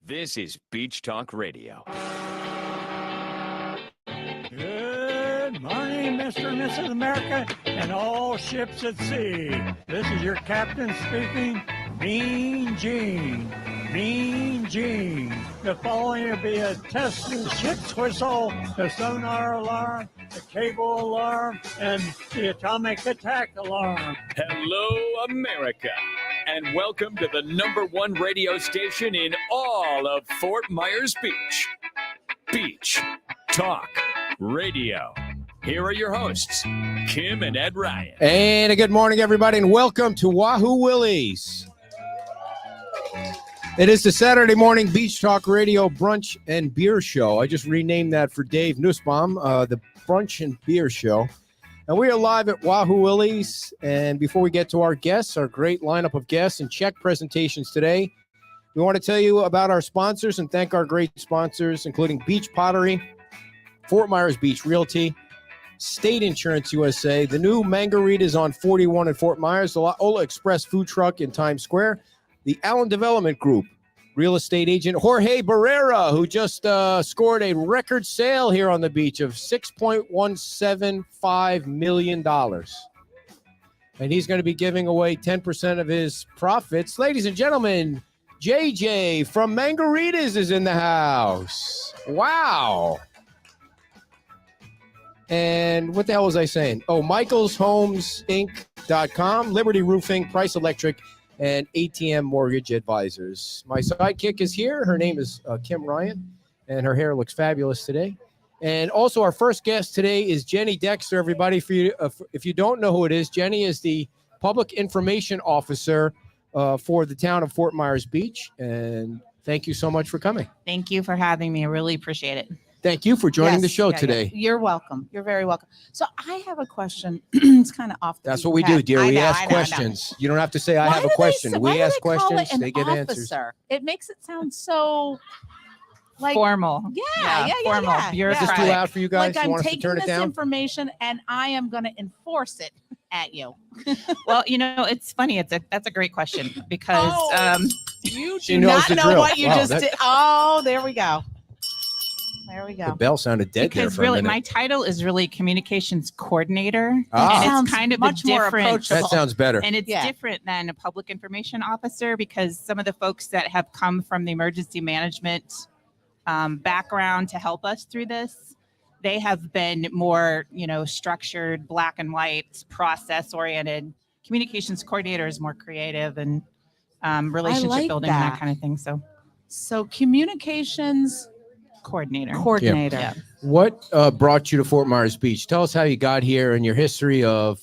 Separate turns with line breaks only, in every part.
This is Beach Talk Radio.
Good morning, Mr. and Mrs. America, and all ships at sea. This is your captain speaking, Mean Gene. Mean Gene. The following will be a test of the ship's whistle, the sonar alarm, the cable alarm, and the atomic attack alarm.
Hello, America, and welcome to the #1 radio station in all of Fort Myers Beach. Beach Talk Radio. Here are your hosts, Kim and Ed Ryan.
And a good morning, everybody, and welcome to Wahoo Willies. It is the Saturday morning Beach Talk Radio Brunch and Beer Show. I just renamed that for Dave Nussbaum, the Brunch and Beer Show. And we are live at Wahoo Willies. And before we get to our guests, our great lineup of guests and check presentations today, we want to tell you about our sponsors and thank our great sponsors, including Beach Pottery, Fort Myers Beach Realty, State Insurance USA, the new Margaritas on 41 in Fort Myers, the Ola Express food truck in Times Square, the Allen Development Group, real estate agent Jorge Barrera, who just scored a record sale here on the beach of $6.175 million. And he's going to be giving away 10% of his profits. Ladies and gentlemen, JJ from Margaritas is in the house. Wow. And what the hell was I saying? Oh, michaelshomsinc.com, Liberty Roofing, Price Electric, and ATM Mortgage Advisors. My sidekick is here. Her name is Kim Ryan, and her hair looks fabulous today. And also our first guest today is Jenny Dexter, everybody. For you, if you don't know who it is, Jenny is the Public Information Officer for the town of Fort Myers Beach. And thank you so much for coming.
Thank you for having me. I really appreciate it.
Thank you for joining the show today.
Yeah. You're welcome. You're very welcome. So I have a question. It's kind of off the
That's what we do, dear. We ask questions. You don't have to say, I have a question. We ask questions. They get answers.
It makes it sound so like formal. Yeah. Formal.
Is this too loud for you guys?
Like
you
I'm
want us to turn it
taking this
down?
information and I am going to enforce it at you.
Well, it's funny. That's a great question because
you
She
do
knows
not
the
know
drill.
what you
Wow,
just did. Oh, there we go. There we
The
go.
bell sounded dead there
because
for
really
a minute.
my title is really communications coordinator.
Ah.
And
Sounds
it's kind of
much
a
more
different
approachable.
That sounds better.
and it's
Yeah.
different than a public information officer because some of the folks that have come from the emergency management background to help us through this, they have been more, structured, black and white, process oriented. Communications coordinator is more creative and relationship
like
building and
that.
that kind of thing.
So communications
Coordinator.
Yeah.
What brought you to Fort Myers Beach? Tell us how you got here and your history of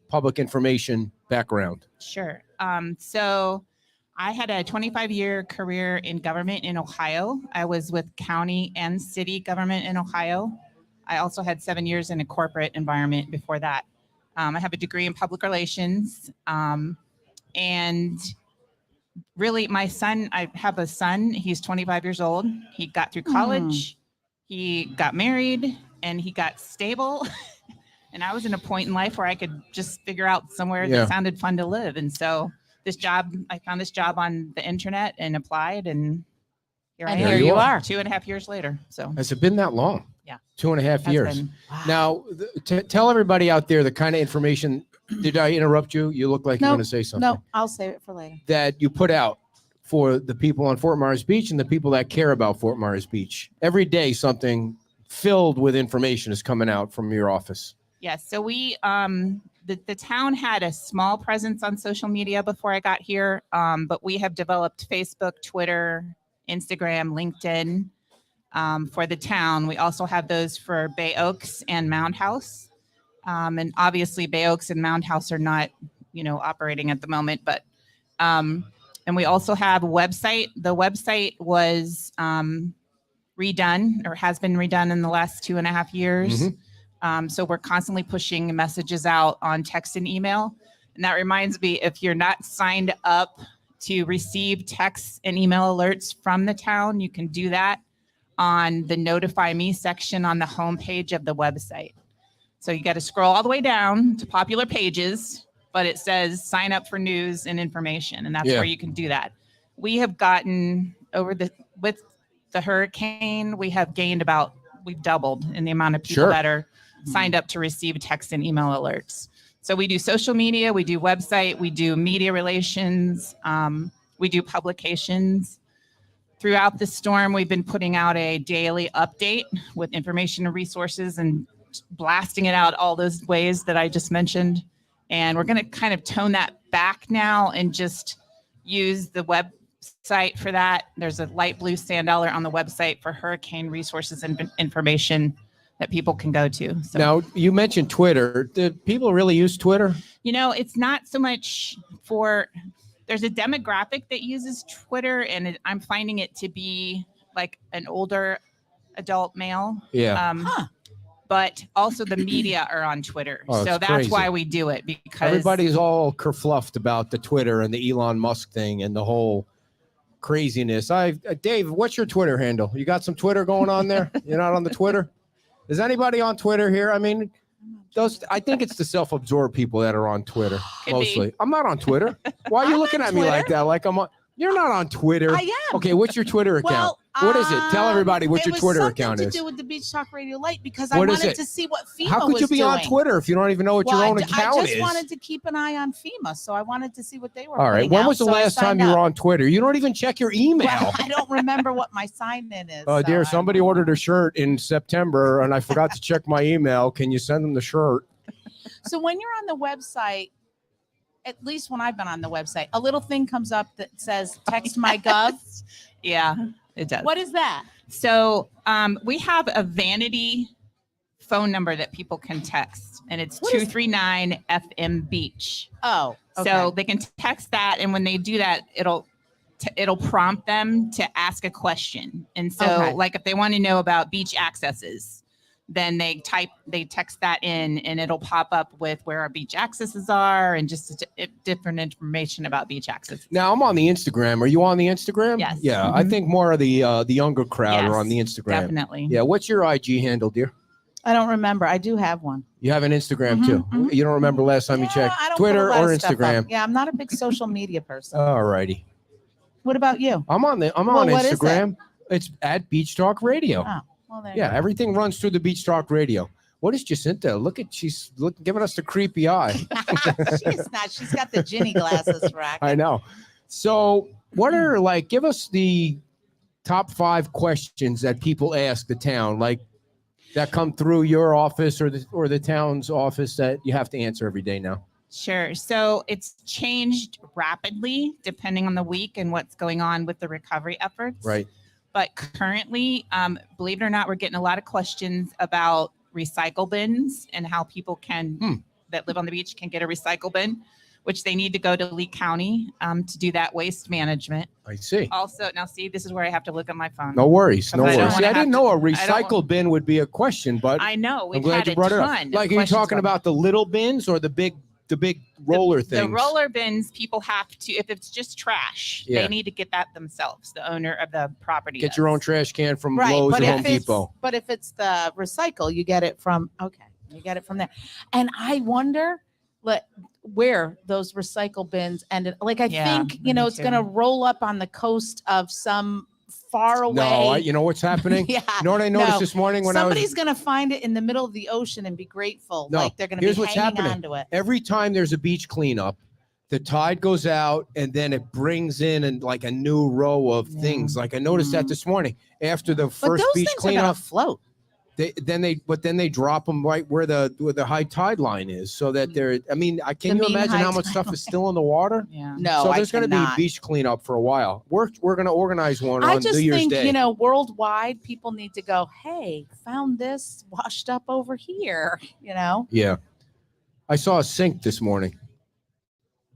public information background.
Sure. So I had a 25-year career in government in Ohio. I was with county and city government in Ohio. I also had 7 years in a corporate environment before that. I have a degree in public relations. And really, I have a son. He's 25 years old. He got through college. He got married and he got stable. And I was in a point in life where I could just figure out somewhere that sounded fun to live. And so I found this job on the internet and applied. And here you are 2.5 years later. So
Has it been that long?
Yeah.
2.5 years.
Wow.
Now, tell everybody out there the kind of information. Did I interrupt you? You look like you're going to say something.
No, I'll save it for later.
That you put out for the people on Fort Myers Beach and the people that care about Fort Myers Beach. Every day, something filled with information is coming out from your office.
Yes. So we, the town had a small presence on social media before I got here, but we have developed Facebook, Twitter, Instagram, LinkedIn for the town. We also have those for Bay Oaks and Mound House. And obviously Bay Oaks and Mound House are not, operating at the moment, but, and we also have a website. The website was redone or has been redone in the last 2.5 years.
Mm-hmm.
So we're constantly pushing messages out on text and email. And that reminds me, if you're not signed up to receive texts and email alerts from the town, you can do that on the Notify Me section on the homepage of the website. So you got to scroll all the way down to popular pages, but it says sign up for news and information. And that's where you can do that. We have gotten with the hurricane, we've doubled in the amount of people that are signed up to receive text and email alerts. So we do social media, we do website, we do media relations, we do publications. Throughout the storm, we've been putting out a daily update with information and resources and blasting it out all those ways that I just mentioned. And we're going to kind of tone that back now and just use the website for that. There's a light blue $1 on the website for hurricane resources and information that people can go to. So,
now, you mentioned Twitter. Do people really use Twitter?
It's not so much there's a demographic that uses Twitter, and I'm finding it to be like an older adult male.
Yeah.
But also the media are on Twitter.
Oh,
so that's
crazy.
why we do it, because
Everybody's all kerfluffed about the Twitter and the Elon Musk thing and the whole craziness. Dave, what's your Twitter handle? You got some Twitter going on there? You're not on the Twitter? Is anybody on Twitter here? I mean, I think it's the self-absorbed people that are on Twitter mostly. I'm not on Twitter. Why are you looking at me like that? Like I'm on. You're not on Twitter.
I am.
Okay, what's your Twitter account? What is it? Tell everybody what your Twitter account is.
It was something to do with the Beach Talk Radio Light because
What
I
is
wanted
it?
to see what FEMA was doing.
How could you be on Twitter if you don't even know what your own account
I just
is?
wanted to keep an eye on FEMA, so I wanted to see what they were
All right.
putting
When
out,
was the
so I
last time
signed
you were
up.
on Twitter? You don't even check your email.
Well, I don't remember what my sign-in is.
Oh, dear.
so
Somebody ordered a shirt in September, and I forgot to check my email. Can you send them the shirt?
So when you're on the website, at least when I've been on the website, a little thing comes up that says text my gov.
Yeah, it does.
What is that?
So we have a vanity phone number that people can text, and it's 239 FM Beach.
Oh, okay.
So they can text that, and when they do that, it'll prompt them to ask a question. And so, like if they want to know about beach accesses, then they text that in, and it'll pop up with where our beach accesses are and just different information about beach accesses.
Now, I'm on the Instagram. Are you on the Instagram?
Yes.
Yeah,
Mm-hmm.
I think more of the younger crowd are on the Instagram.
Definitely.
Yeah, what's your IG handle, dear?
I don't remember. I do have one.
You have an Instagram too. You don't remember last time you checked?
I don't
Twitter
put a lot
or
of stuff up.
Instagram?
Yeah, I'm not a big social media person.
All righty.
What about you?
I'm on
Well, what is it?
Instagram. It's at Beach Talk Radio.
Oh, well, there you
Yeah,
go.
everything runs through the Beach Talk Radio. What is Jacinta? She's giving us the creepy eye.
She's not. She's got the Ginny glasses, Rack.
I know. So what are give us the top 5 questions that people ask the town, that come through your office or the town's office that you have to answer every day now?
Sure. So it's changed rapidly depending on the week and what's going on with the recovery efforts.
Right.
But currently, believe it or not, we're getting a lot of questions about recycle bins and how people that live on the beach can get a recycle bin, which they need to go to Lee County to do that waste management.
I see.
Also, now see, this is where I have to look at my phone.
No worries. No
Because I don't
worries. See,
wanna
I didn't
have
know a
to- I don't
recycle bin would be a question, but
I know.
I'm
We've
glad
had
you
a
brought it
ton
up.
of
Are you
questions
talking about the little bins or the big roller things?
The roller bins, people have to, if it's just trash,
Yeah.
they need to get that themselves. The owner of the property
Get your own trash can from
Right,
Lowe's
but
or
if
Home Depot.
But if it's the recycle, you get it from there. And I wonder where those recycle bins ended. I
Yeah,
think
me
it's
too.
going to roll up on the coast of some far away.
No, you know what's happening?
Yeah,
You know what I noticed
no.
this morning when
Somebody's going to find it in the middle of the ocean and be grateful.
No,
They're going to
here's
be
what's
hanging
happening.
onto it.
every time there's a beach cleanup, the tide goes out and then it brings in a new row of things. Like I noticed that this morning after the
But
first
those
beach
things are going
cleanup.
to float.
Then they drop them right where the high tide line is, so that they're. I mean, can you
mean
imagine
high
how much
tide
stuff is still in the water?
Yeah.
No,
So
I
there's going to be
cannot.
beach cleanup for a while. We're going to organize one
I
on
just
New Year's
think,
Day.
worldwide, people need to go, hey, found this washed up over here,
Yeah, I saw a sink this morning.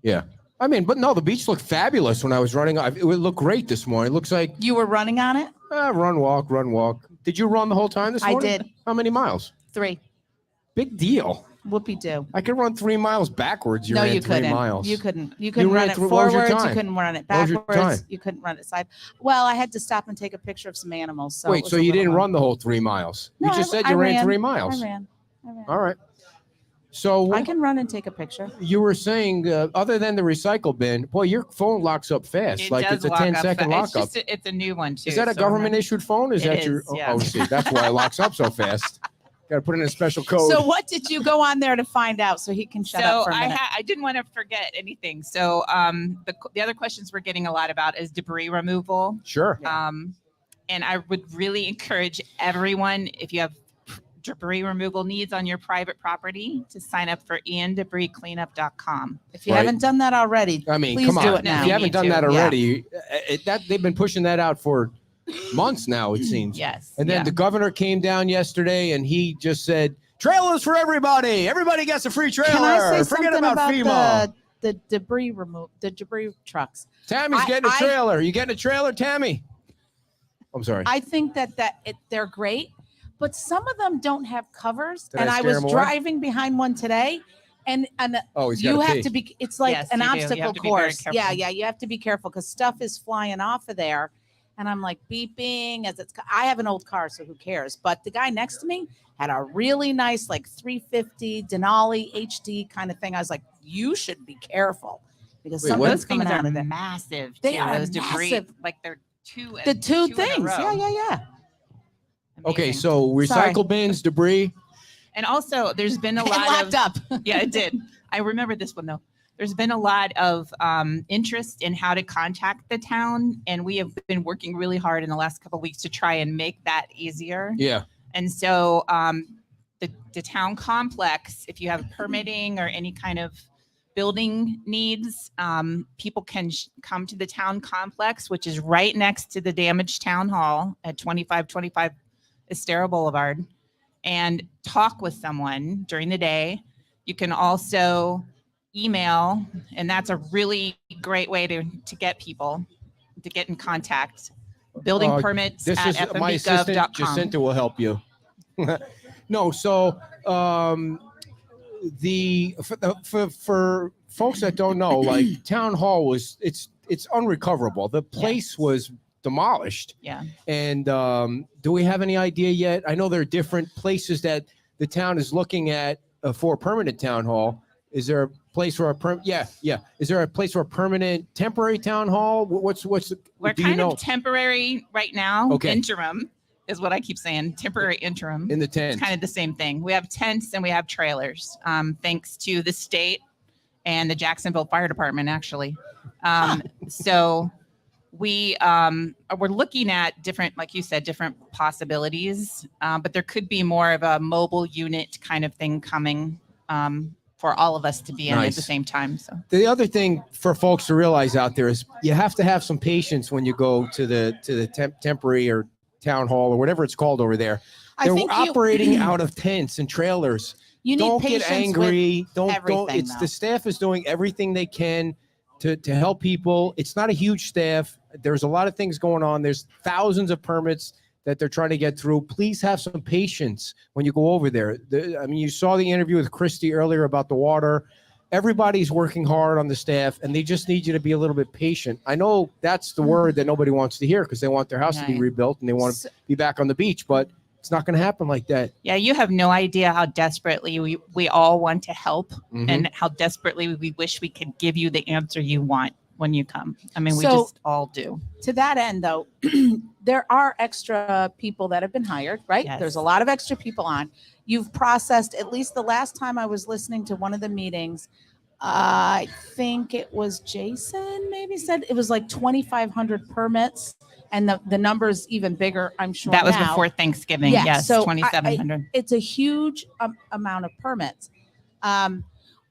Yeah, I mean, but no, the beach looked fabulous when I was running. It would look great this morning. It looks like
You were running on it?
run, walk. Did you run the whole time this
I
morning?
did.
How many miles?
3.
Big deal.
Whoopie do.
I could run 3 miles backwards. You
No,
ran
you
3
couldn't.
miles.
You couldn't. You couldn't
ran
run it
through- what was your
forwards. You
time?
couldn't run it
What was your
backwards.
time?
You couldn't run it side. Well, I had to stop and take a picture of some animals. So it
Wait,
was
so
a
you
little
didn't
long.
run the whole 3 miles?
No,
You just
I
said you ran 3
I
miles.
ran.
All right. So
I can run and take a picture.
you were saying, other than the recycle bin, boy, your phone locks up fast. Like
does
it's a
lock
10-second
up.
lockup.
It's a new one too.
Is that a
so I'm
government
not-
issued phone? Is
It
that your?
is, yeah.
Oh, see, that's why it locks up so fast. Got to put in a special code.
So what did you go on there to find out so he can shut up for a minute?
I didn't want to forget anything. So the other questions we're getting a lot about is debris removal.
Sure.
And I would really encourage everyone, if you have debris removal needs on your private property, to sign up for iandebriscleanup.com.
If you
Right.
haven't done that already,
I mean,
please
come
do
on.
it now.
If you haven't
need
done
to.
that
Yeah.
already, they've been pushing that out for months now, it seems.
Yes.
And then
yeah.
the governor came down yesterday and he just said, trailers for everybody. Everybody gets a free trailer.
Can I say
Forget
something
about FEMA.
the debris the debris trucks?
Tammy's getting a trailer. You getting a trailer, Tammy? I'm sorry.
I think they're great, but some of them don't have covers.
Did I
And I
scare
was
him away?
driving behind one today, and
Oh, he's
you
got
have
pee.
to be. It's like
Yes,
an
you do. You
obstacle
have to be very
course. Yeah,
careful.
yeah. You have to be careful because stuff is flying off of there, and I'm like beeping as it's. I have an old car, so who cares? But the guy next to me had a really nice like 350 Denali HD kind of thing. I was like, you should be careful because
Wait,
something's
what?
Those
coming
things
out
are
of there.
massive.
They
too.
are
Those debris,
massive.
like they're two.
The two
in a
things.
row.
Yeah, yeah, yeah.
Okay,
Amazing.
so recycle bins, debris.
And also, there's been a
It
lot
locked
of
up.
yeah, it did. I remember this one though. There's been a lot of interest in how to contact the town, and we have been working really hard in the last couple of weeks to try and make that easier.
Yeah.
And so the town complex, if you have permitting or any kind of building needs, people can come to the town complex, which is right next to the damaged town hall at 2525 Estero Boulevard, and talk with someone during the day. You can also email, and that's a really great way to get people to get in contact. Building permits
This
at
is my assistant,
fmbgov.com.
Jacinta will help you. No, so for folks that don't know, like town hall was it's unrecoverable. The place was demolished.
Yeah.
And do we have any idea yet? I know there are different places that the town is looking at for a permanent town hall. Is there a place for a Is there a place for a permanent temporary town hall? What's
We're
do you
kind
know?
of temporary right now.
Okay.
Interim is what I keep saying. Temporary interim.
In the tent.
It's kind of the same thing. We have tents and we have trailers, thanks to the state and the Jacksonville Fire Department, actually. So we're looking at different, like you said, different possibilities, but there could be more of a mobile unit kind of thing coming for all of us to be in at
Nice.
the same time. So
The other thing for folks to realize out there is you have to have some patience when you go to the temporary or town hall or whatever it's called over there.
I
They're
think
operating out of tents and trailers.
you need
Don't
patience
get angry. Don't.
everything,
It's
though.
the staff is doing everything they can to help people. It's not a huge staff. There's a lot of things going on. There's thousands of permits that they're trying to get through. Please have some patience when you go over there. I mean, you saw the interview with Christy earlier about the water. Everybody's working hard on the staff, and they just need you to be a little bit patient. I know that's the word that nobody wants to hear because they want their house to be
Right.
rebuilt and they want to be back on the beach, but it's not going to happen like that.
yeah, you have no idea how desperately we all want to help
Mhm.
and how desperately we wish we could give you the answer you want when you come. I mean, we
So-
just all do.
To that end, though, there are extra people that have been hired, right?
Yes.
There's a lot of extra people on. You've processed, at least the last time I was listening to one of the meetings, I think it was Jason maybe said it was like 2,500 permits, and the number is even bigger, I'm sure.
That was
now.
before Thanksgiving.
Yeah,
Yes,
so I-
2,700.
It's a huge amount of permits.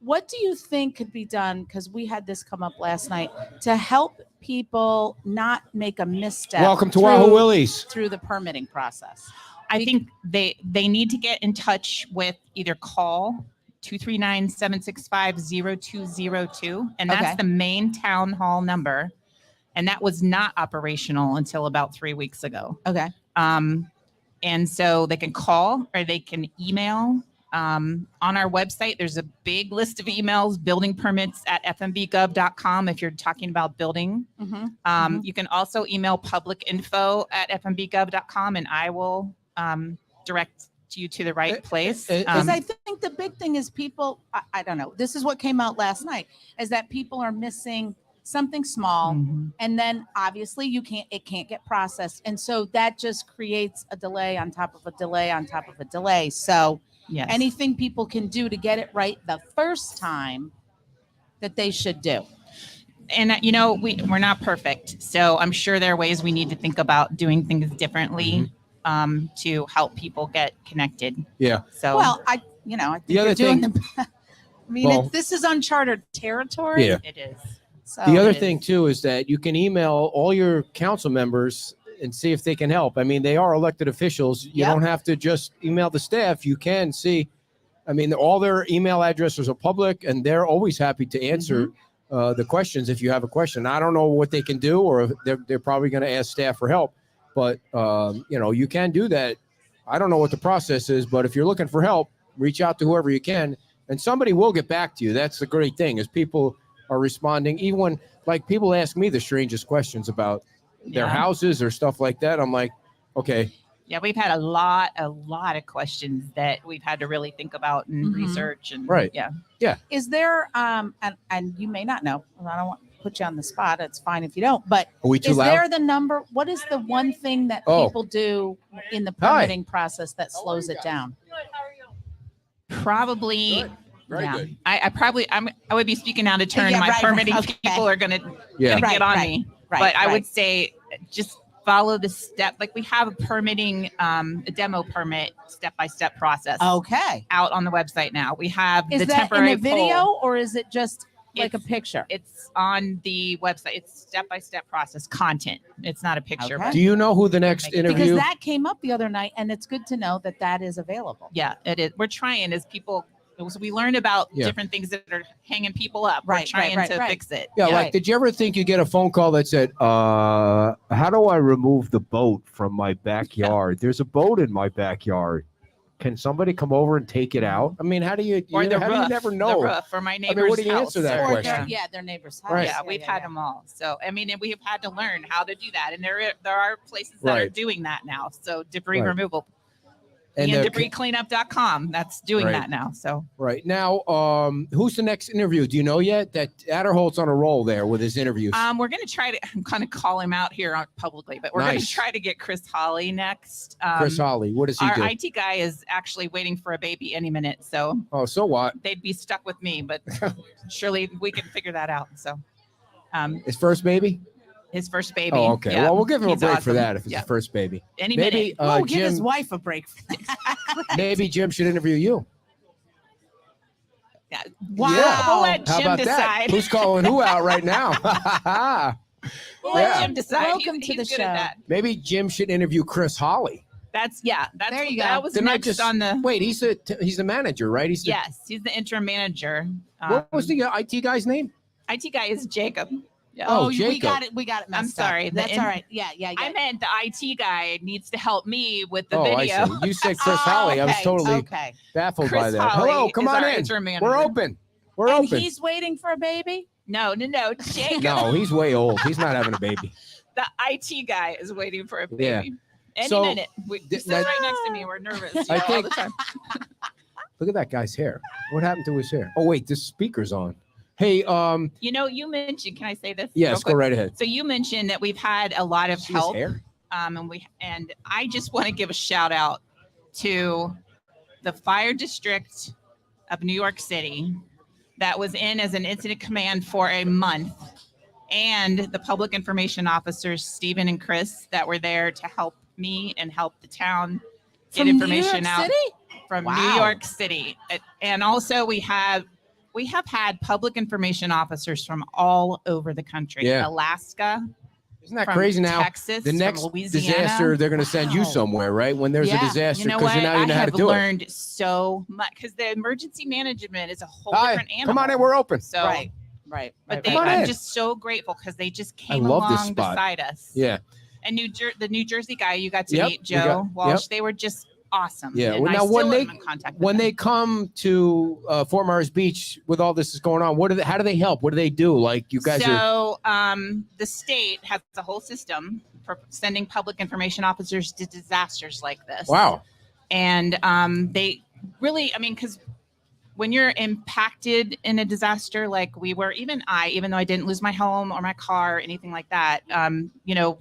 What do you think could be done? Because we had this come up last night to help people not make a misstep.
Welcome to
through-
Wahoo Willies.
through the permitting process.
I think they need to get in touch with either call 239-765-0202, and that's
Okay.
the main town hall number. And that was not operational until about 3 weeks ago.
Okay.
And so they can call or they can email. On our website, there's a big list of emails, building permits at fmbgov.com if you're talking about building. You can also email publicinfo@fmbgov.com, and I will direct you to the right place.
Because I think the big thing is people, I don't know, this is what came out last night, is that people are missing something small, and then obviously it can't get processed. And so that just creates a delay on top of a delay on top of a delay. So
yes.
anything people can do to get it right the first time that they should do.
And we're not perfect, so I'm sure there are ways we need to think about doing things differently to help people get connected.
Yeah.
So
Well, I think
The other
you're doing
thing-
I mean,
Well-
this is uncharted territory.
Yeah.
it is.
So
The other
it is.
thing too is that you can email all your council members and see if they can help. I mean, they are elected officials. You
Yep.
don't have to just email the staff. You can see. I mean, all their email addresses are public, and they're always happy to answer the questions if you have a question. I don't know what they can do, or if they're probably going to ask staff for help. But you can do that. I don't know what the process is, but if you're looking for help, reach out to whoever you can, and somebody will get back to you. That's the great thing, is people are responding. Even when, like, people ask me the strangest questions about their houses or stuff like that, I'm like, okay.
Yeah, we've had a lot of questions that we've had to really think about and research. And
Right.
Yeah.
is there and you may not know, I don't want to put you on the spot, it's fine if you don't, but
Are we too
is
loud?
there the number, what is the one thing that
Oh.
people do in the
Hi.
permitting process that slows it down?
Probably.
Very
yeah.
good.
I would be speaking out of turn.
Yeah,
My
right,
permitting
okay.
people are gonna
Yeah.
Right,
get on
right,
me.
right,
But I
right.
would say just follow the step. Like, we have a permitting, a demo permit step-by-step process
Okay.
out on the website now. We have
Is
the
that in
temporary
a video
poll.
or is it just like a
It's-
picture?
It's on the website. It's step-by-step process content. It's not a picture.
Okay.
But
Do you know who the next
Because
Because
interview?
that came up the other night, and it's good to know that that is available.
yeah, it is. We're trying as people. So we learn about
Yeah.
different things that are hanging people up.
Right,
We're trying
right,
to
right.
fix it.
Yeah,
Yeah.
like, did you ever think you get a phone call that said, how do I remove the boat from my backyard? There's a boat in my backyard. Can somebody come over and take it out? I mean, how do you,
Or the
how do
roof.
you never
The
know?
roof for my
mean,
neighbor's
what do you
house.
answer that
Or
question?
their neighbor's house.
Right.
Yeah, we've had them all. So, I mean, and we have had to learn how to do that. And there are places that are
Right.
doing that now. So debris
Right.
removal.
And
And
the-
debriscleanup.com, that's doing
Right.
that now. So
Right now, who's the next interview? Do you know yet? That Adderholt's on a roll there with his interviews.
we're going to try to kind of call him out here publicly, but we're going
Nice.
to try to get Chris Holly next.
Chris Holly, what does he
Our
do?
IT guy is actually waiting for a baby any minute. So
Oh, so what?
they'd be stuck with me, but surely we can figure that out. So
His first baby?
his first baby.
Oh, okay.
Yeah,
Well, we'll give him a
he's
break for
awesome.
that if it's
Yeah.
his first baby.
Any
Maybe
minute.
Oh, give his
Jim.
wife a break.
Maybe Jim should interview you.
Yeah.
Wow.
We'll let
How
Jim
about that?
decide.
Who's calling who out right now?
We'll let
Yeah.
Jim decide.
Welcome
He's
to the
good
show.
at that.
Maybe Jim should interview Chris Holly.
That's
There you go.
That was
Didn't I
next
just
on the.
wait? He's the manager, right? He's the,
Yes, he's the interim manager.
What was the IT guy's name?
IT guy is Jacob. Yeah.
Oh,
we
Jacob.
got it. We got it.
I'm
Messed up.
sorry, the
That's
in-
all right. Yeah.
I meant the IT guy needs to help me with the
Oh,
video.
I see. You said Chris Holly. I was
okay,
totally
okay.
baffled
Chris
by that.
Holly
Hello, come
is
on
our
in.
interim manager.
We're open. We're
And
open.
he's waiting for a baby.
No, Jacob.
No, he's way old. He's not having a baby.
The IT guy is waiting for a baby.
Yeah.
Any
So,
minute. He sits
that-
right next to me. We're nervous.
I
all
think-
the time.
Look at that guy's hair. What happened to his hair? Oh wait, this speaker's on. Hey,
You mentioned. Can I say this?
yes,
real
go
quick?
right ahead.
So you mentioned that we've had a lot of
See his
help.
hair?
And I just want to give a shout out to the fire district of New York City that was in as an incident command for a month, and the public information officers Stephen and Chris that were there to help me and help the town get
From
information
New York
out
City?
from
Wow.
New York City. And also we have had public information officers from all over the country.
Yeah.
Alaska,
Isn't that
from
crazy now?
Texas,
The
from
next
Louisiana.
disaster, they're going to send you
Wow.
somewhere, right? When there's
Yeah.
a disaster,
You know
because
what?
now you know
I
how to
have
do it.
learned so much because the emergency management is a whole
Hi,
different animal.
come on in. We're open.
So,
Right.
but
Come on
I'm
in.
just so grateful because they just came
love this
along
spot.
beside us.
Yeah,
And the New Jersey guy you got to
Yep,
meet,
we
Joe
got-
Walsh,
yep.
they were just awesome.
Yeah,
And
well,
I
now when
still
they-
am in contact with
when
them.
they come to Fort Myers Beach with all this is going on, how do they help? What do they do? Like you guys are.
So the state has a whole system for sending public information officers to disasters like this.
Wow.
And they really, I mean, because when you're impacted in a disaster like we were, even though I didn't lose my home or my car or anything like that, you know,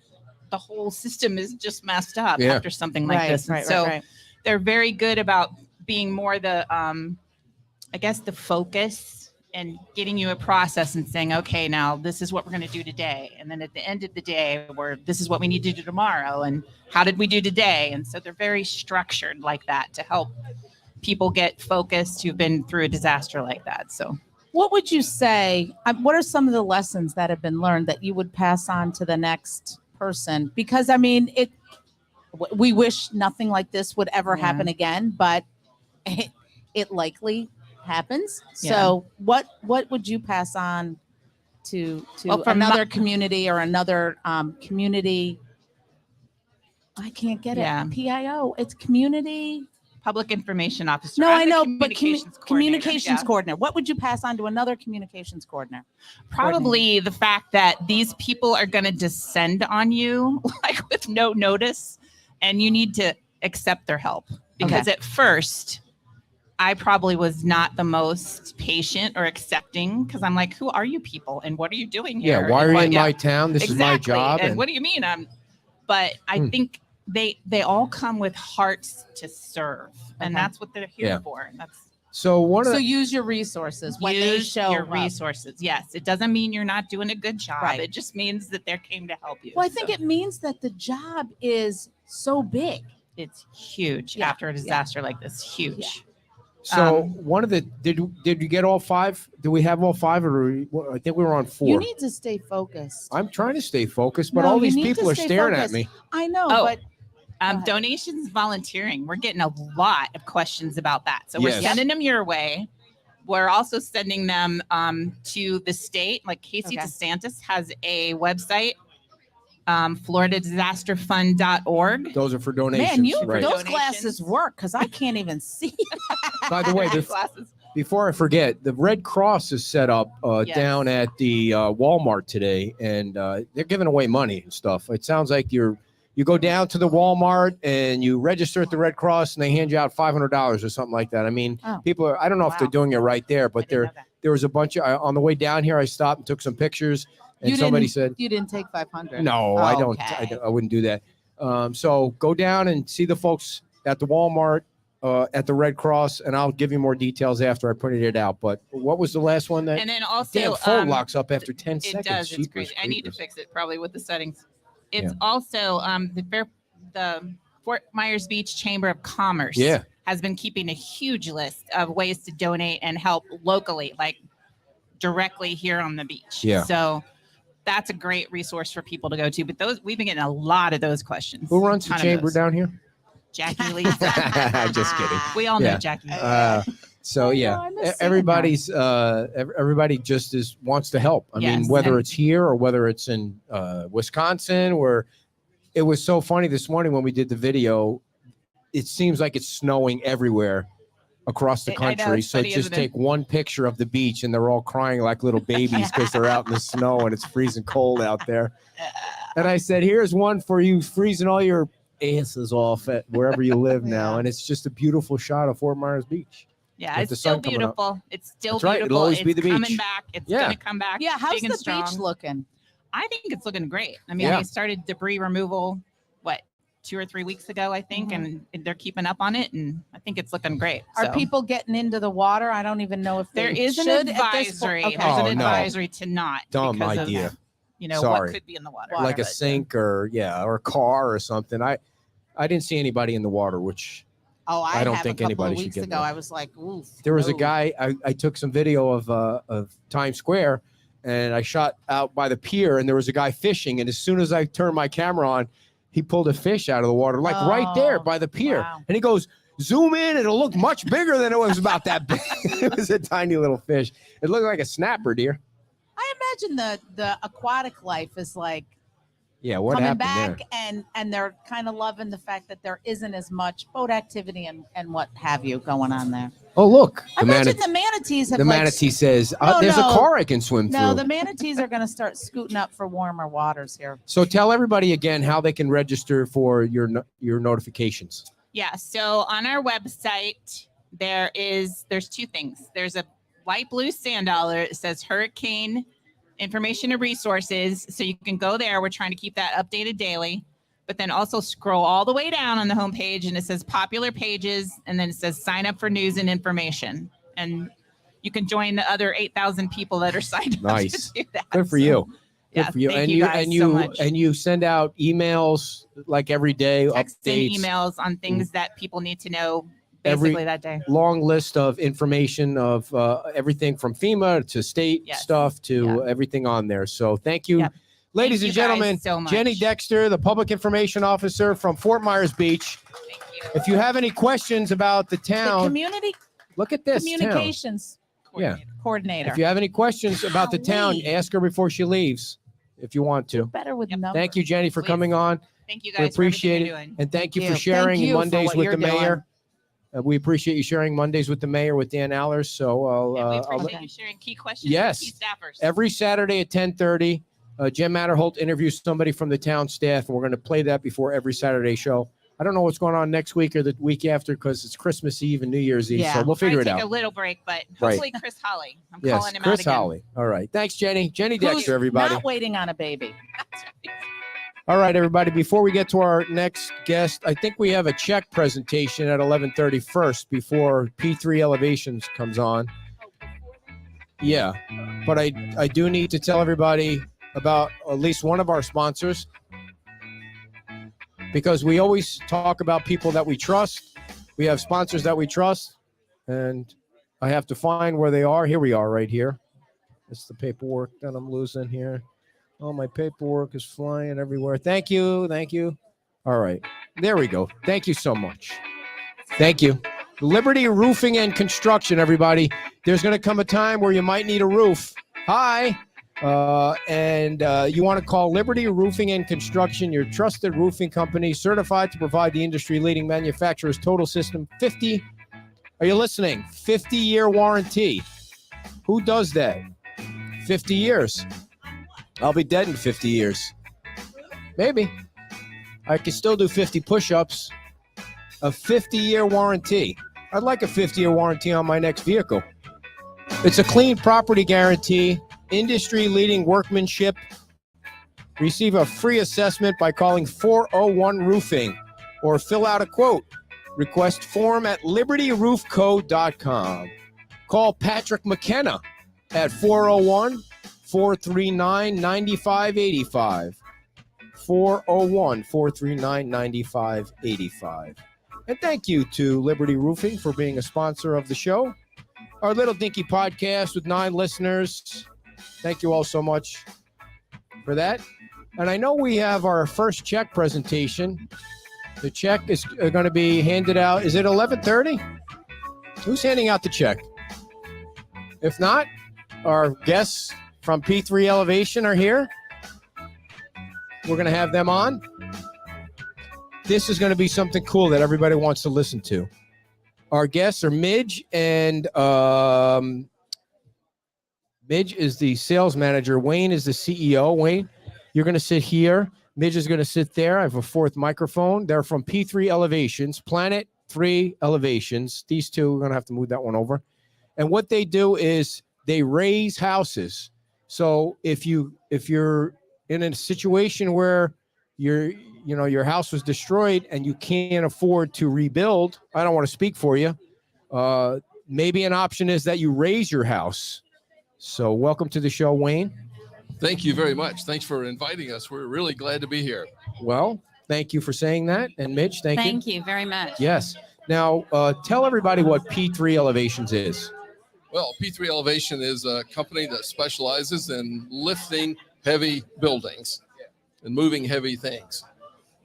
the whole system is just messed up after something like this. And so they're very good about being more the, I guess, the focus and getting you a process and saying, okay, now this is what we're going to do today. And then at the end of the day, this is what we need to do tomorrow. And how did we do today? And so they're very structured like that to help people get focused who've been through a disaster like that. So
what would you say, what are some of the lessons that have been learned that you would pass on to the next person? Because I mean, we wish nothing like this would ever happen again, but it likely happens. So what would you pass on to another community or another community? I can't get it. PIO. It's community
public information officer.
No, I know, but communications coordinator. What would you pass on to another communications coordinator?
Probably the fact that these people are going to descend on you like with no notice, and you need to accept their help. Because at first, I probably was not the most patient or accepting, because I'm like, who are you people and what are you doing here?
Yeah, why are you in my town? This is my job.
And what do you mean? But I think they all come with hearts to serve, and that's what they're here for. And that's
so use your resources when they show
your resources. Yes, it doesn't mean you're not doing a good job. It just means that they came to help you.
Well, I think it means that the job is so big.
It's huge after a disaster like this. Huge.
So one of the did you get all five? Do we have all five, or I think we were on 4?
You need to stay focused.
I'm trying to stay focused, but all these people are staring at me.
I know, but
donations, volunteering. We're getting a lot of questions about that. So we're sending them your way. We're also sending them to the state. Like Casey DeSantis has a website, FloridaDisasterFund.org.
Those are for donations.
Man, those glasses work because I can't even see.
By the way, before I forget, the Red Cross is set up down at the Walmart today, and they're giving away money and stuff. It sounds like you go down to the Walmart and you register at the Red Cross, and they hand you out $500 or something like that. I mean, people I don't know if they're doing it right there, but there was a bunch of on the way down here. I stopped and took some pictures. And somebody said
you didn't take 500.
No, I don't. I wouldn't do that. So go down and see the folks at the Walmart, at the Red Cross, and I'll give you more details after I printed it out. But what was the last one?
And then also,
damn phone locks up after 10 seconds.
It does. It's crazy. I need to fix it probably with the settings. It's also the Fort Myers Beach Chamber of Commerce has been keeping a huge list of ways to donate and help locally, like directly here on the beach.
Yeah.
So that's a great resource for people to go to. But we've been getting a lot of those questions.
Who runs the chamber down here?
Jackie Lee.
Just kidding.
We all know Jackie.
Everybody just wants to help. I mean, whether it's here or whether it's in Wisconsin, where it was so funny this morning when we did the video. It seems like it's snowing everywhere across the country. So funny, just take one picture of the beach and they're all crying like little babies because they're out in the snow and it's freezing cold out there. And I said, here's one for you freezing all your asses off at wherever you live now. And it's just a beautiful shot of Fort Myers Beach.
Yeah, it's still beautiful. It's still
beautiful.
Right.
It'll always be the beach.
Coming back. It's going to come back.
Yeah, how's the beach looking?
I think it's looking great. I mean, we started debris removal, 2 or 3 weeks ago, I think, and they're keeping up on it, and I think it's looking great.
Are people getting into the water? I don't even know if
there is an advisory. There's an advisory to not.
Dumb idea.
Of, what could be in the water.
Like a sink or a car or something. I didn't see anybody in the water, which I don't think anybody should get.
I was like, ooh.
There was a guy. I took some video of Times Square, and I shot out by the pier, and there was a guy fishing, and as soon as I turned my camera on, he pulled a fish out of the water, like right there by the pier.
Wow.
And he goes, zoom in, it'll look much bigger than it was about that big. It was a tiny little fish. It looked like a snapper, dear.
I imagine the aquatic life is like
what
coming
happened
back
there?
and they're kind of loving the fact that there isn't as much boat activity and what have you going on there.
Oh, look.
I imagine the manatees have
manatee says, there's a car I can swim through.
No, the manatees are going to start scooting up for warmer waters here.
So tell everybody again how they can register for your notifications.
Yeah. So on our website, there's two things. There's a light blue sand dollar. It says hurricane information and resources. So you can go there. We're trying to keep that updated daily. But then also scroll all the way down on the homepage and it says popular pages. And then it says sign up for news and information. And you can join the other 8,000 people that are signed up.
Nice.
To do that.
Good for you. Good
Yeah,
for you.
thank
And
you guys so much.
and you send out emails like every day,
Text and
updates,
emails on things that people need to know
Every-
basically that day.
long list of information of everything from FEMA to state
Yes.
stuff to
Yeah.
everything on there. So thank you.
Yep.
Ladies
Thank
and
you guys
gentlemen,
so much.
Jenny Dexter, the Public Information Officer from Fort Myers Beach.
Thank you.
If you have any questions about the
The
town,
community
look at this town.
communications
Yeah.
coordinator.
If you have any questions about the town,
Golly.
ask her before she leaves if you want to.
Better with
Yep.
numbers.
Thank you, Jenny, for
Please.
coming on.
Thank you
We
guys for everything
appreciate
you're
it.
doing.
And thank you
Thank
for
you.
sharing
Thank you for
Mondays
what
with
you're
the mayor.
doing.
We appreciate you sharing Mondays with the mayor with Dan Allers. So
And we
I'll
appreciate you sharing key questions
Yes.
with key staffers.
every Saturday at 10:30, Jim Matterholt interviews somebody from the town staff, and we're going to play that before every Saturday show. I don't know what's going on next week or the week after because it's Christmas Eve and New Year's Eve.
Yeah.
So we'll figure it
Take a
out.
little break, but
Right.
hopefully Chris Holly. I'm
Yes,
calling him
Chris
out again.
Holly. All right. Thanks, Jenny. Jenny
Who's
Dexter, everybody.
not waiting on a baby.
All right, everybody. Before we get to our next guest, I think we have a check presentation at 11:30 first before P3 Elevations comes on. Yeah, but I do need to tell everybody about at least one of our sponsors because we always talk about people that we trust. We have sponsors that we trust, and I have to find where they are. Here we are right here. It's the paperwork that I'm losing here. Oh, my paperwork is flying everywhere. Thank you. Thank you. All right. There we go. Thank you so much. Thank you. Liberty Roofing and Construction, everybody. There's going to come a time where you might need a roof. Hi. And you want to call Liberty Roofing and Construction, your trusted roofing company, certified to provide the industry-leading manufacturer's total system 50. Are you listening? 50-year warranty. Who does that? 50 years. I'll be dead in 50 years. Maybe. I can still do 50 push-ups. A 50-year warranty. I'd like a 50-year warranty on my next vehicle. It's a clean property guarantee, industry-leading workmanship. Receive a free assessment by calling 401 Roofing or fill out a quote. Request form at libertyroofco.com. Call Patrick McKenna at 401-439-9585. 401-439-9585. And thank you to Liberty Roofing for being a sponsor of the show. Our little dinky podcast with 9 listeners. Thank you all so much for that. And I know we have our first check presentation. The check is going to be handed out. Is it 11:30? Who's handing out the check? If not, our guests from P3 Elevation are here. We're going to have them on. This is going to be something cool that everybody wants to listen to. Our guests are Midge, and Midge is the sales manager. Wayne is the CEO. Wayne, you're going to sit here. Midge is going to sit there. I have a fourth microphone. They're from P3 Elevations, Planet 3 Elevations. These two, we're going to have to move that one over. And what they do is they raise houses. So if you're in a situation where your house was destroyed and you can't afford to rebuild, I don't want to speak for you. Maybe an option is that you raise your house. So welcome to the show, Wayne.
Thank you very much. Thanks for inviting us. We're really glad to be here.
Well, thank you for saying that. And Mitch, thank you.
Thank you very much.
Yes. Now, tell everybody what P3 Elevations is.
Well, P3 Elevation is a company that specializes in lifting heavy buildings and moving heavy things.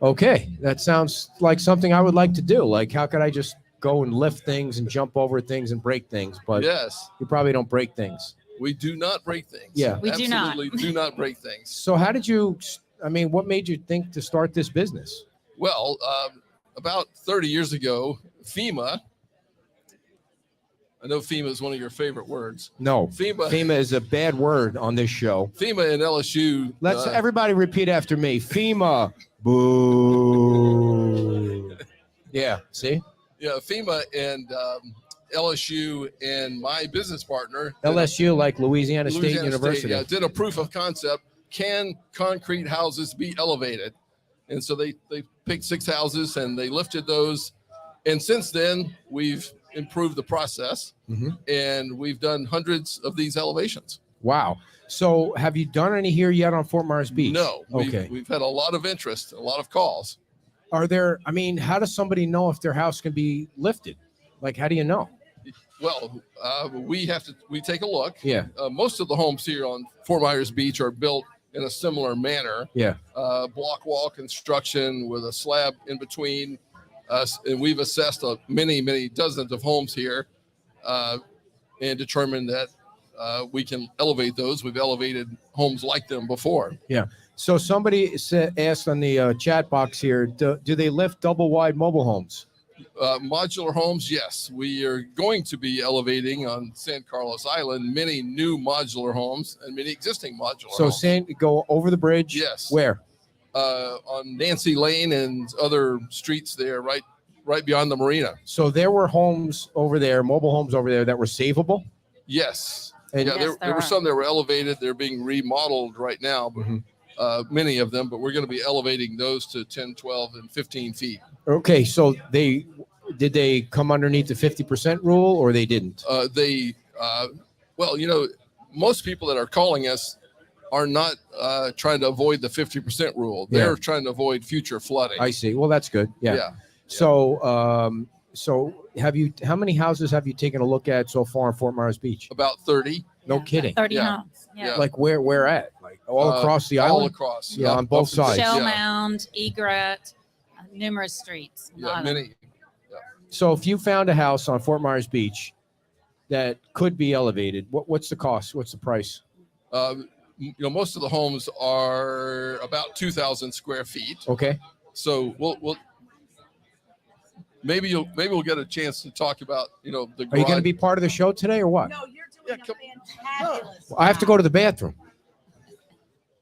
Okay. That sounds like something I would like to do. Like, how could I just go and lift things and jump over things and break things? But
Yes,
you probably don't break things.
we do not break things.
Yeah.
We do not.
Absolutely do not break things.
So how did you, what made you think to start this business?
Well, about 30 years ago, FEMA, I know FEMA is one of your favorite words.
No.
FEMA
FEMA is a bad word on this show.
FEMA and LSU.
Let's everybody repeat after me. FEMA. Boo. Yeah. See,
Yeah, FEMA and LSU and my business partner,
LSU, like Louisiana State University.
did a proof of concept. Can concrete houses be elevated? And so they picked 6 houses and they lifted those. And since then, we've improved the process, and we've done hundreds of these elevations.
Wow. So have you done any here yet on Fort Myers Beach?
No.
Okay.
We've had a lot of interest, a lot of calls.
Are there, I mean, how does somebody know if their house can be lifted? Like, how do you know?
Well, we take a look.
Yeah.
Most of the homes here on Fort Myers Beach are built in a similar manner.
Yeah.
Block wall construction with a slab in between us. And we've assessed many dozens of homes here and determined that we can elevate those. We've elevated homes like them before.
Yeah. So somebody asked on the chat box here, do they lift double wide mobile homes?
Modular homes, yes. We are going to be elevating on San Carlos Island many new modular homes and many existing modular homes.
So go over the bridge?
Yes.
Where?
On Nancy Lane and other streets there, right beyond the marina.
So there were homes over there, mobile homes over there that were savable?
Yes.
And
there were some that were elevated. They're being remodeled right now, but many of them, but we're going to be elevating those to 10, 12, and 15 feet.
Okay, so did they come underneath the 50% rule, or they didn't?
Well, most people that are calling us are not trying to avoid the 50% rule. They're trying to avoid future flooding.
I see. Well, that's good. Yeah. So, how many houses have you taken a look at so far in Fort Myers Beach?
About 30.
No kidding.
30
Yeah.
homes. Yeah.
Like where at? Like all across the island?
All across.
Yeah, on both sides.
Shell
Yeah.
Mound, Egret, numerous streets. A lot
Yeah,
of them.
many.
So if you found a house on Fort Myers Beach that could be elevated, what's the cost? What's the price?
Most of the homes are about 2,000 square feet.
Okay.
So we'll maybe we'll get a chance to talk about the
Are you
garage.
going to be part of the show today or what?
No, you're doing
Yeah,
a fantabulous.
I have to go to the bathroom.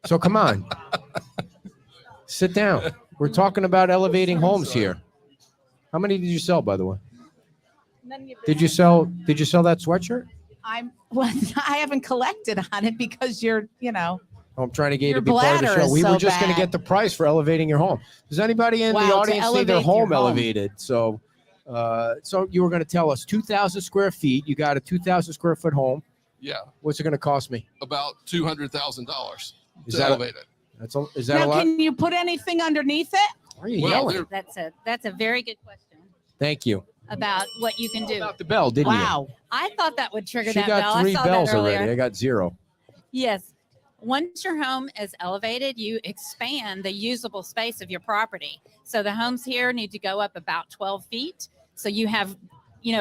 So come on. Sit down. We're talking about elevating homes here. How many did you sell, by the way? Did you sell that sweatshirt?
I haven't collected on it because
I'm trying to get you
Your
to be part of the
bladder
show.
is
We were
so
just going to
bad.
get the price for elevating your home. Does anybody in the
Wow, to
audience need their
elevate your
home
home.
elevated? So you were going to tell us 2,000 square feet. You got a 2,000 square foot home.
Yeah,
What's it going to cost me?
about $200,000
Is
to
that
elevate it.
is that a
now,
lot?
can you put anything underneath it?
Why are you
Well,
yelling?
That's a very good question
Thank you.
about what you can do.
About the bell, didn't
Wow.
I thought that would trigger
you? She
that bell.
got 3
I saw
bells
that earlier.
already. I got 0.
Yes. Once your home is elevated, you expand the usable space of your property. So the homes here need to go up about 12 feet. So you have,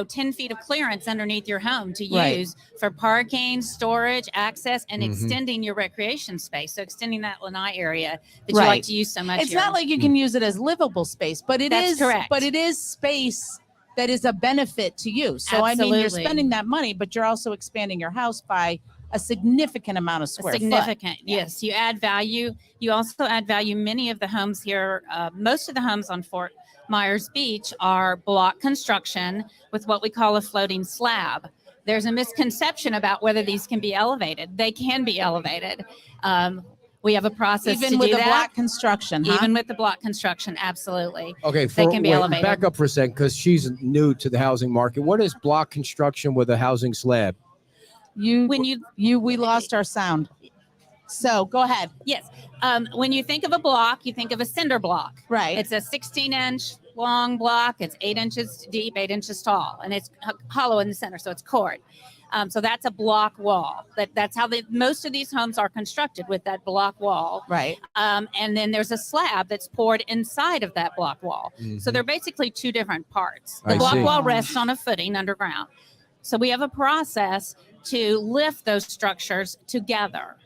10 feet of clearance underneath your home to
Right.
use for parking, storage, access, and
Mhm.
extending your recreation space. So extending that lanai area that you
Right.
like to use so much.
It's
here.
not like you can use it as livable space, but
That's correct.
But it is space that is a benefit to you. So I mean, you're
Absolutely.
spending that money, but you're also expanding your house by a significant amount of square foot.
Significant. Yes. You add value. You also add value. Many of the homes here, most of the homes on Fort Myers Beach are block construction with what we call a floating slab. There's a misconception about whether these can be elevated. They can be elevated. We have a process
Even
to
with
do
the
that.
block construction, huh?
Even with the block construction, absolutely.
Okay,
They can be elevated.
back up for a second because she's new to the housing market. What is block construction with a housing slab?
we
When
lost our sound. So go ahead.
yes, when you think of a block, you think of a cinder block.
Right.
It's a 16-inch long block. It's 8 inches deep, 8 inches tall, and it's hollow in the center, so it's cord. So that's a block wall. That's how most of these homes are constructed, with that block wall.
Right.
And then there's a slab that's poured inside of that block wall. So they're basically 2 different parts. The
I
block
see.
wall rests on a footing underground. So we have a process to lift those structures together,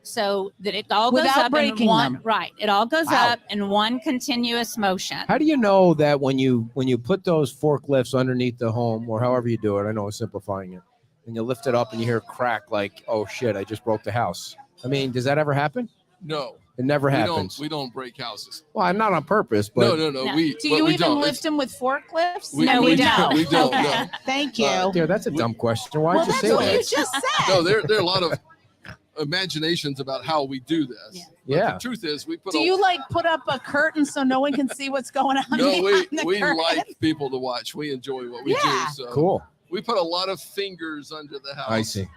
so that it all goes
Without
up
breaking
in one.
them.
Right. It all goes
Wow.
up in one continuous motion.
How do you know that when you put those forklifts underneath the home, or however you do it, I know I'm simplifying it, and you lift it up and you hear a crack like, oh shit, I just broke the house. I mean, does that ever happen?
No.
It never
We
happens.
we don't break houses.
Well, not on purpose, but
No.
Do
but
you
we
even
don't.
lift them with forklifts?
No, we don't.
We don't.
Okay.
No.
Thank you.
yeah, that's a dumb question. Why'd
well,
you
that's
say
what
that?
you just said.
No, there are a lot of imaginations about how we do this.
Yeah.
But
Yeah.
the truth is, we put.
Do you like put up a curtain so no one can see what's going on?
No,
behind the
we
curtain?
like people to watch. We enjoy what we
Yeah.
do. So
Cool.
we put a lot of fingers under the house.
I see.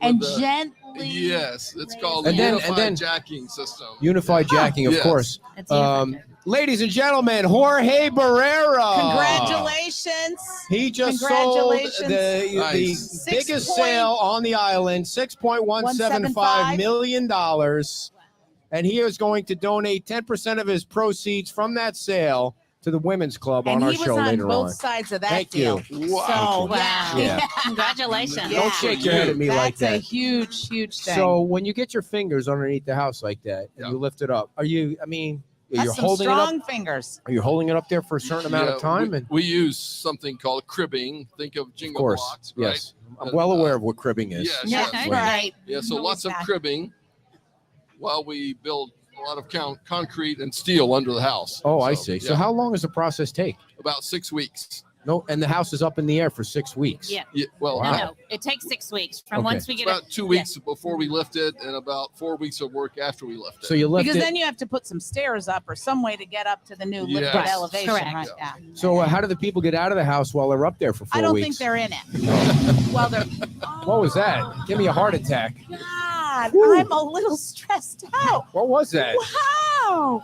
and
with
gently.
yes, it's called
And
the
then-
unified
and then-
jacking system.
Unified jacking, of
Yes.
course.
It's unified.
Ladies and gentlemen, Jorge Barrera.
Congratulations.
He just sold
Congratulations.
the
Nice.
biggest
Six
sale on the island, $6.175 million. And he is going to donate 10% of his proceeds from that sale to the women's club
And
on our
he was
show
on
later
both
on.
sides of that
Thank
deal.
you.
Wow.
So,
Wow.
Yeah.
Congratulations.
Yeah.
Don't shake your head at me like
That's a
that.
huge thing.
So when you get your fingers underneath the house like that and
Yeah.
you lift it up, you're
that's some
holding it up?
strong fingers.
Are you holding it up there for a certain amount of
Yeah,
time?
We,
And
we use something called cribbing. Think of
of
jingle
course,
blocks, right?
yes. I'm well aware of what cribbing is.
Yes,
Yeah,
yes.
right.
Yeah, so
No,
lots of
exactly.
cribbing while we build a lot of concrete and steel under the house.
Oh, I see. So
yeah,
how long does the process take?
about 6 weeks.
No, and the house is up in the air for 6 weeks.
Yeah.
Yeah, well,
Wow.
No, it takes 6 weeks from
Okay.
once we
it's
get it.
about 2 weeks before we lift it, and about 4 weeks of work after we lift it.
So you lift
Because
it.
then you have to put some stairs up or some way to get up to the new lifted
Yes.
elevation.
Correct.
Right? Yeah.
So how do the people get out of the house while they're up there for 4
I don't
weeks?
think they're in it. Well, they're.
What was that? Give me a heart attack.
God,
Whew.
I'm a little stressed out.
What was that?
Wow.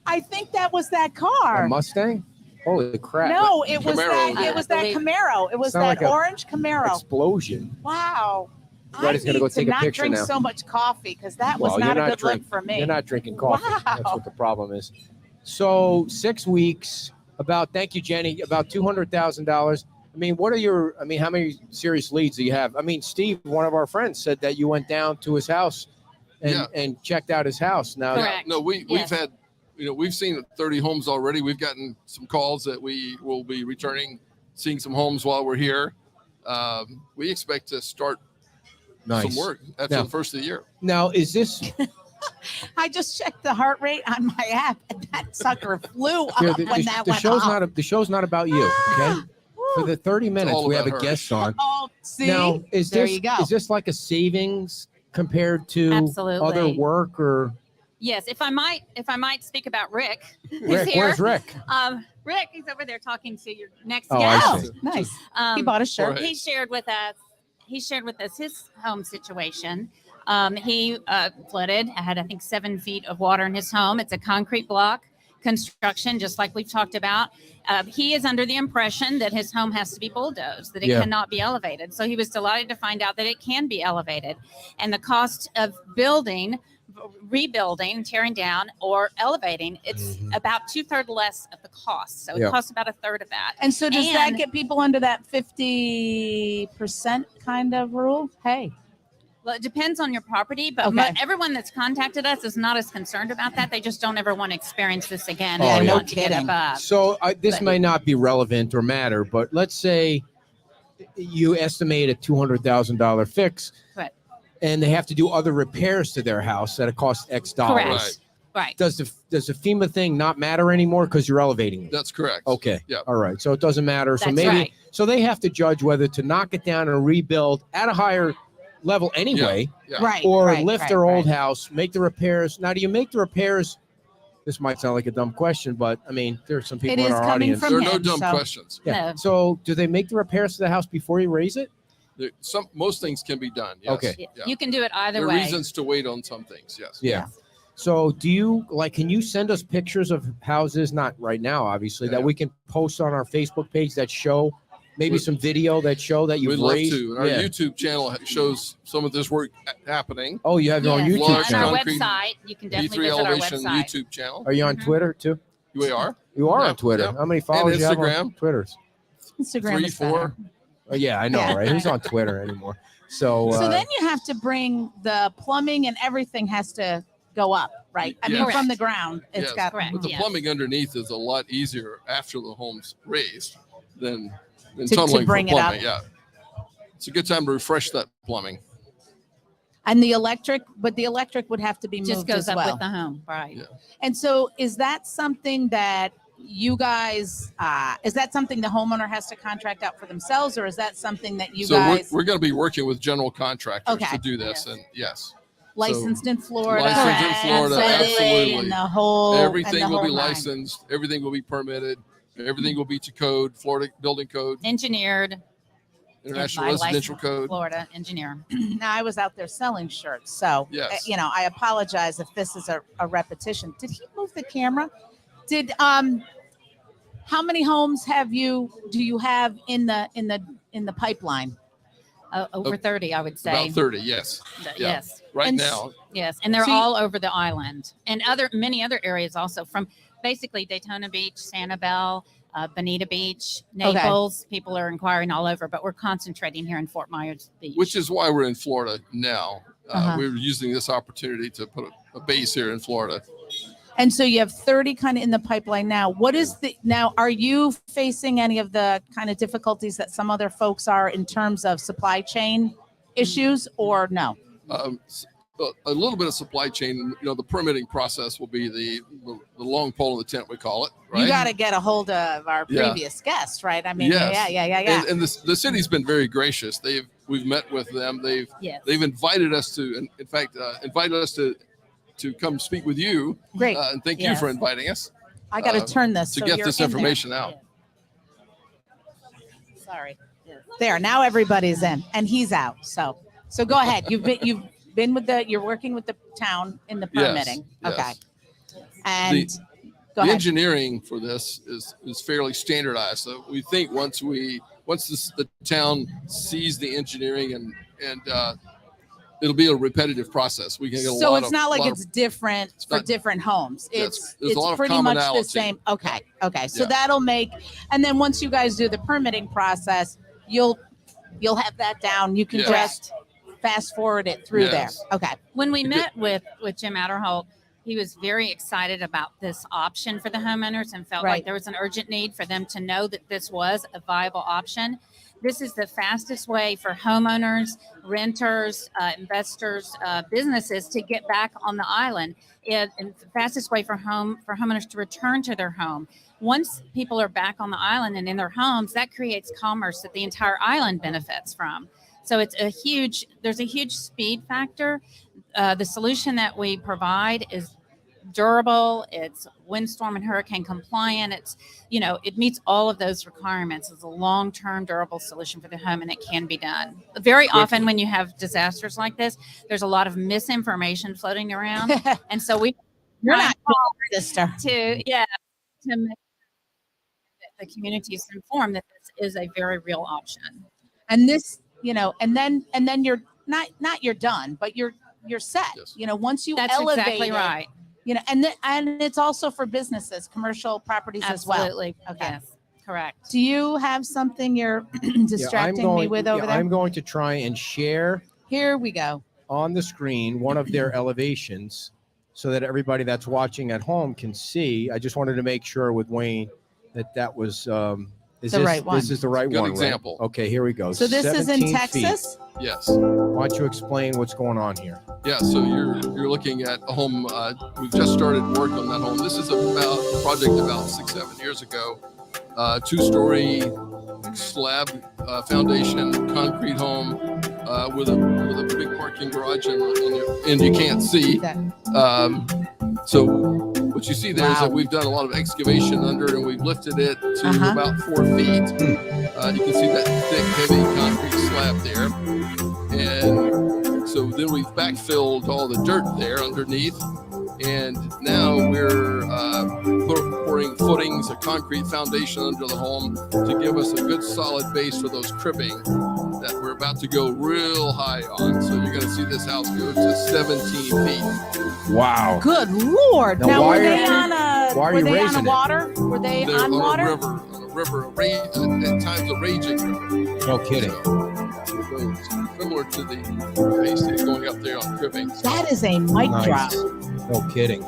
I think that was that
A
car.
Mustang? Holy crap!
No, it was
Camaro.
that. It was that Camaro. It was
Sound
that
like a
orange Camaro.
Explosion.
Wow.
Freddy's
I
gonna
need
go
to
take a
not
picture
drink
now.
so much coffee because that was
Well,
not
you're
a
not
good look for me.
You're not drinking coffee. That's
Wow.
what the problem is. So 6 weeks. Thank you, Jenny. About $200,000. I mean, how many serious leads do you have? I mean, Steve, one of our friends, said that you went down to his house and checked out his house. Now,
Correct.
No, we've
Yes.
had, we've seen 30 homes already. We've gotten some calls that we will be returning, seeing some homes while we're here. We expect to start
nice.
some work after
Now-
the first of the year.
Now, is this
I just checked the heart rate on my app, and that sucker flew up
here,
when that
the
went
show's
off.
the show's not about you, okay? For the 30 minutes,
all
we have
about
a
her.
guest on.
Oh, see,
Now, is
there
this
you go.
is this like a savings compared to
Absolutely.
other work or
Yes, if I might speak about Rick, who's
Rick?
here.
Where's Rick?
Rick, he's over there talking to your next
Oh, I
guest.
see.
Nice.
Um,
He bought a shirt.
Jorge.
He shared with us his home situation. He flooded, had I think 7 feet of water in his home. It's a concrete block construction, just like we've talked about. He is under the impression that his home has to be bulldozed, that it
Yeah.
cannot be elevated. So he was delighted to find out that it can be elevated. And the cost of rebuilding, tearing down, or elevating, it's about 2/3 less of the cost. So it
Yeah.
costs about a third of that.
And so does that
And-
get people under that 50% kind of rule? Hey,
Well, it depends on your property, but
Okay.
everyone that's contacted us is not as concerned about that. They just don't ever want to experience this again.
Oh,
and
yeah.
want to get
kidding.
above.
So this
but-
may not be relevant or matter, but let's say you estimate a $200,000 fix,
Correct.
and they have to do other repairs to their house that it costs X dollars.
Correct. Right.
Does the FEMA thing not matter anymore because you're elevating it?
That's correct.
Okay.
Yeah.
All right. So it doesn't matter. So
That's
maybe
right.
so they have to judge whether to knock it down and rebuild at a higher level anyway,
Yeah.
right.
or
right,
lift
right,
their old
right.
house, make the repairs. Now, do you make the repairs? This might sound like a dumb question, but I mean, there's some people
It
in
is
our
coming
audience.
from
There are no
him,
dumb
so-
questions.
Yeah.
No.
So, do they make the repairs to the house before you raise it?
Most things can be done. Yes.
Okay.
Yeah.
You can do it either
There are
way.
reasons to wait on some things. Yes.
Yeah. So, do you can you send us pictures of houses? Not right now, obviously,
Yeah.
that we can post on our Facebook page that show maybe
We'd-
some video that show that
We'd
you've
love
raised.
to. And our
Yeah.
YouTube channel shows some of this work happening.
Oh, you have your own
Yes,
YouTube
on our
channel.
Concrete
website. You can definitely
P3
visit our
Elevation
website.
YouTube channel.
Are you on
Mhm.
Twitter too?
We are.
You are
Yeah,
on Twitter.
yeah.
How many followers do you have on
Instagram.
Twitter?
Instagram
3,
is
4.
better.
Oh, yeah, I know,
Yeah.
right? Who's on Twitter anymore? So,
So then you have to bring the plumbing and everything has to go up, right? I mean,
Yes.
from the ground, it's
Yes.
got.
Correct.
But the
Yes.
plumbing underneath is a lot easier after the home's raised than
To
tunneling
bring
for
it up.
plumbing. Yeah. It's a good time to refresh that plumbing.
And the electric would have to be
Just
moved
goes
as
up
well.
with the home, right?
Yeah.
And so is that something that you guys, is that something the homeowner has to contract out for themselves, or is that something that you
So
guys
we're going to be working with general contractors
Okay.
to do this.
Yes.
And yes,
licensed in Florida?
licensed in
Correct.
Florida,
vetted,
absolutely.
And the whole
Everything
and the
will be
whole nine.
licensed. Everything will be permitted. Everything will be to code, Florida building code,
Engineered.
international
by
residential
licensed
code.
Florida engineer.
Now I was out there selling shirts, so
Yes.
I apologize if this is a repetition. Did he move the camera? Did how many homes do you have in the pipeline?
Over 30, I would say.
About 30, yes. Yeah.
Yes.
Right
And
now.
Yes. And they're
So
all over the island and many other areas also, from basically Daytona Beach, Sanibel, Bonita Beach, Naples. People are inquiring all over, but we're concentrating here in Fort Myers Beach.
Which is why we're in Florida now.
Uh-huh.
We're using this opportunity to put a base here in Florida.
And so you have 30 kind of in the pipeline now. Are you facing any of the kind of difficulties that some other folks are in terms of supply chain issues, or no?
A little bit of supply chain, the permitting process will be the long pole in the tent, we call it, right?
You got to get a hold of our
Yeah.
previous guest, right? I mean,
Yes.
yeah.
And the city's been very gracious. We've met with them.
Yes.
They've invited us to, in fact, to come speak with you.
Great.
And thank you
Yes.
for inviting us
I got to turn this
to
so
get
you're
this
in there.
information out.
Sorry. There. Now everybody's in, and he's out. So go ahead. You're working with the town in the
Yes,
permitting.
yes.
Okay. And go
The
ahead.
engineering for this is fairly standardized. So we think once the town sees the engineering and it'll be a repetitive process. We can get a
So
lot
it's not like
lot
it's different for
not-
different homes.
Yes,
It's
there's a lot of
pretty much the
commonality.
same. Okay. So
Yeah.
that'll make, and then once you guys do the permitting process, you'll have that down. You can
Yes.
just fast forward it through
Yes.
there. Okay.
When we
You
met with Jim Adderholt, he was very excited about this option for the homeowners and felt
Right.
like there was an urgent need for them to know that this was a viable option. This is the fastest way for homeowners, renters, investors, businesses to get back on the island, and the fastest way for homeowners to return to their home. Once people are back on the island and in their homes, that creates commerce that the entire island benefits from. So there's a huge speed factor. The solution that we provide is durable, it's windstorm and hurricane compliant, it meets all of those requirements. It's a long-term durable solution for the home, and it can be done. Very often when you have disasters like this, there's a lot of misinformation floating around. And so
You're not sister.
to make the community is informed that this is a very real option.
And this, and then you're not you're done, but you're set.
Yes.
Once you
That's
elevate
exactly
it,
right.
and it's also for businesses, commercial properties
Absolutely.
as well. Okay.
Yes, correct.
Do you have something you're distracting me with over there?
I'm going to try and share
Here we go.
on the screen one of their elevations so that everybody that's watching at home can see. I just wanted to make sure with Wayne that was
right one.
This is the right
Good
one.
example.
Right? Okay, here we go.
So this is in
17 feet.
Texas.
Yes.
Why don't you explain what's going on here?
Yeah, so you're looking at a home. We've just started work on that home. This is a project about 6-7 years ago. 2-story slab foundation concrete home with a big parking garage on the end you can't see. So what you see there is
Wow.
that we've done a lot of excavation under it, and we've lifted it to
Uh-huh.
about 4 feet. You can see that thick, heavy concrete slab there. And so then we've backfilled all the dirt there underneath. And now we're pouring footings, a concrete foundation under the home to give us a good solid base for those cribbing that we're about to go real high on. So you're going to see this house go to 17 feet.
Wow.
Good Lord.
Now,
Now,
why
were
are
they
you-
on
why are
were
you
they on
raising
a
it?
water? Were they
They're
on water?
a river, at times a raging river.
No kidding.
So, similar to the base that's going up there on cribbing.
That is a mic drop.
Nice. No kidding.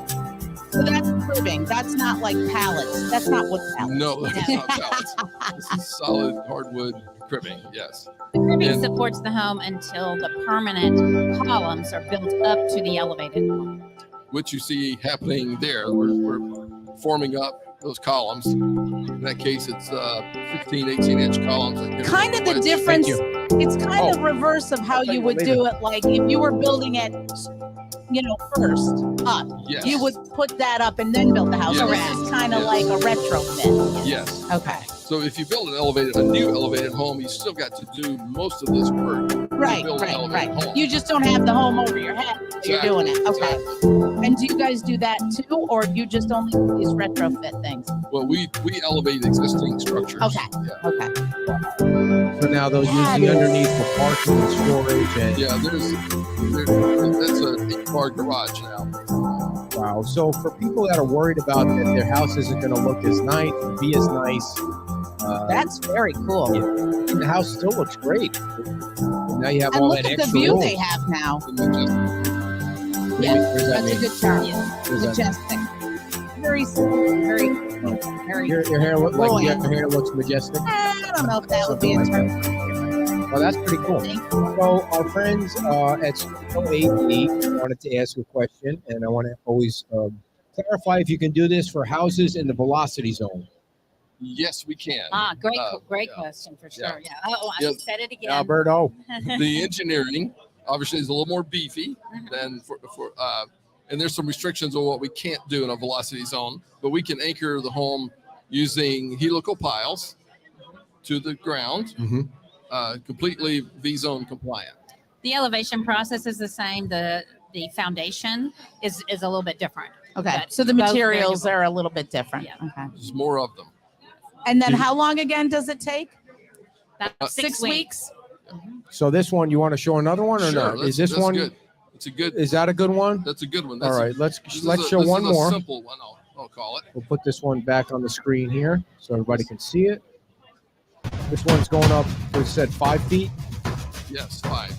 So that's cribbing. That's not like pallets. That's not wood pallets.
No, that's not pallets. This is solid hardwood cribbing. Yes.
The cribbing
And-
supports the home until the permanent columns are built up to the elevated home.
What you see happening there, we're forming up those columns. In that case, it's 16, 18-inch columns.
Kind of the
Wedge.
difference.
you.
It's kind of reverse of how you would do it. Like if you were building it, first up,
Yes.
you would put that up and then build the house.
Yes.
This is kind of
Yes.
like a retrofit.
Yes.
Okay.
So if you build a new elevated home, you still got to do most of this work. to
Right,
build an elevated home.
You just don't have the home over your head. You're
Exactly,
doing it. Okay.
exactly.
And do you guys do that too, or you just only do these retrofit things?
Well, we elevate existing structures.
Okay.
Yeah.
Okay.
So now they'll use the underneath for parking and storage and
Yeah, that's a 8-car garage now.
wow. So for people that are worried about that their house isn't going to look as nice and be as nice,
That's very cool.
the house still looks great. And now you have
And
all
look
that
at the
extra
view
room.
they have now.
And then just-
Yeah,
What does that
that's a
mean?
good term.
What does that
Majestic. Very simple. Very, very.
Your hair look like
Royal.
your hair looks majestic.
I don't know if that would be a term.
Well, that's pretty cool. So our friends at Studio 8D wanted to ask a question, and I want to always clarify if you can do this for houses in the velocity zone.
Yes, we can.
Great
Yeah.
question for
Yeah.
sure. Yeah. Oh, I
Yeah.
said it again.
Alberto,
The engineering obviously is a little more beefy than and there's some restrictions on what we can't do in a velocity zone, but we can anchor the home using helical piles to the ground,
Mhm.
completely V-zone compliant.
The elevation process is the same. The foundation is a little bit different.
Okay.
But
So the
both
materials
very
are a little bit different.
Yeah.
Okay.
There's more of them.
And then
You-
how long again does it take?
About
6 weeks?
so this one, you want to show another one or
Sure,
not? Is this
that's
one?
good. It's a good.
Is that a good one?
That's a good one.
All
That's
right, let's
this
let's
is a-
show
this
one
is a
more.
simple one. I'll call it.
We'll put this one back on the screen here so everybody can see it. This one's going up. It said 5 feet.
Yes, 5.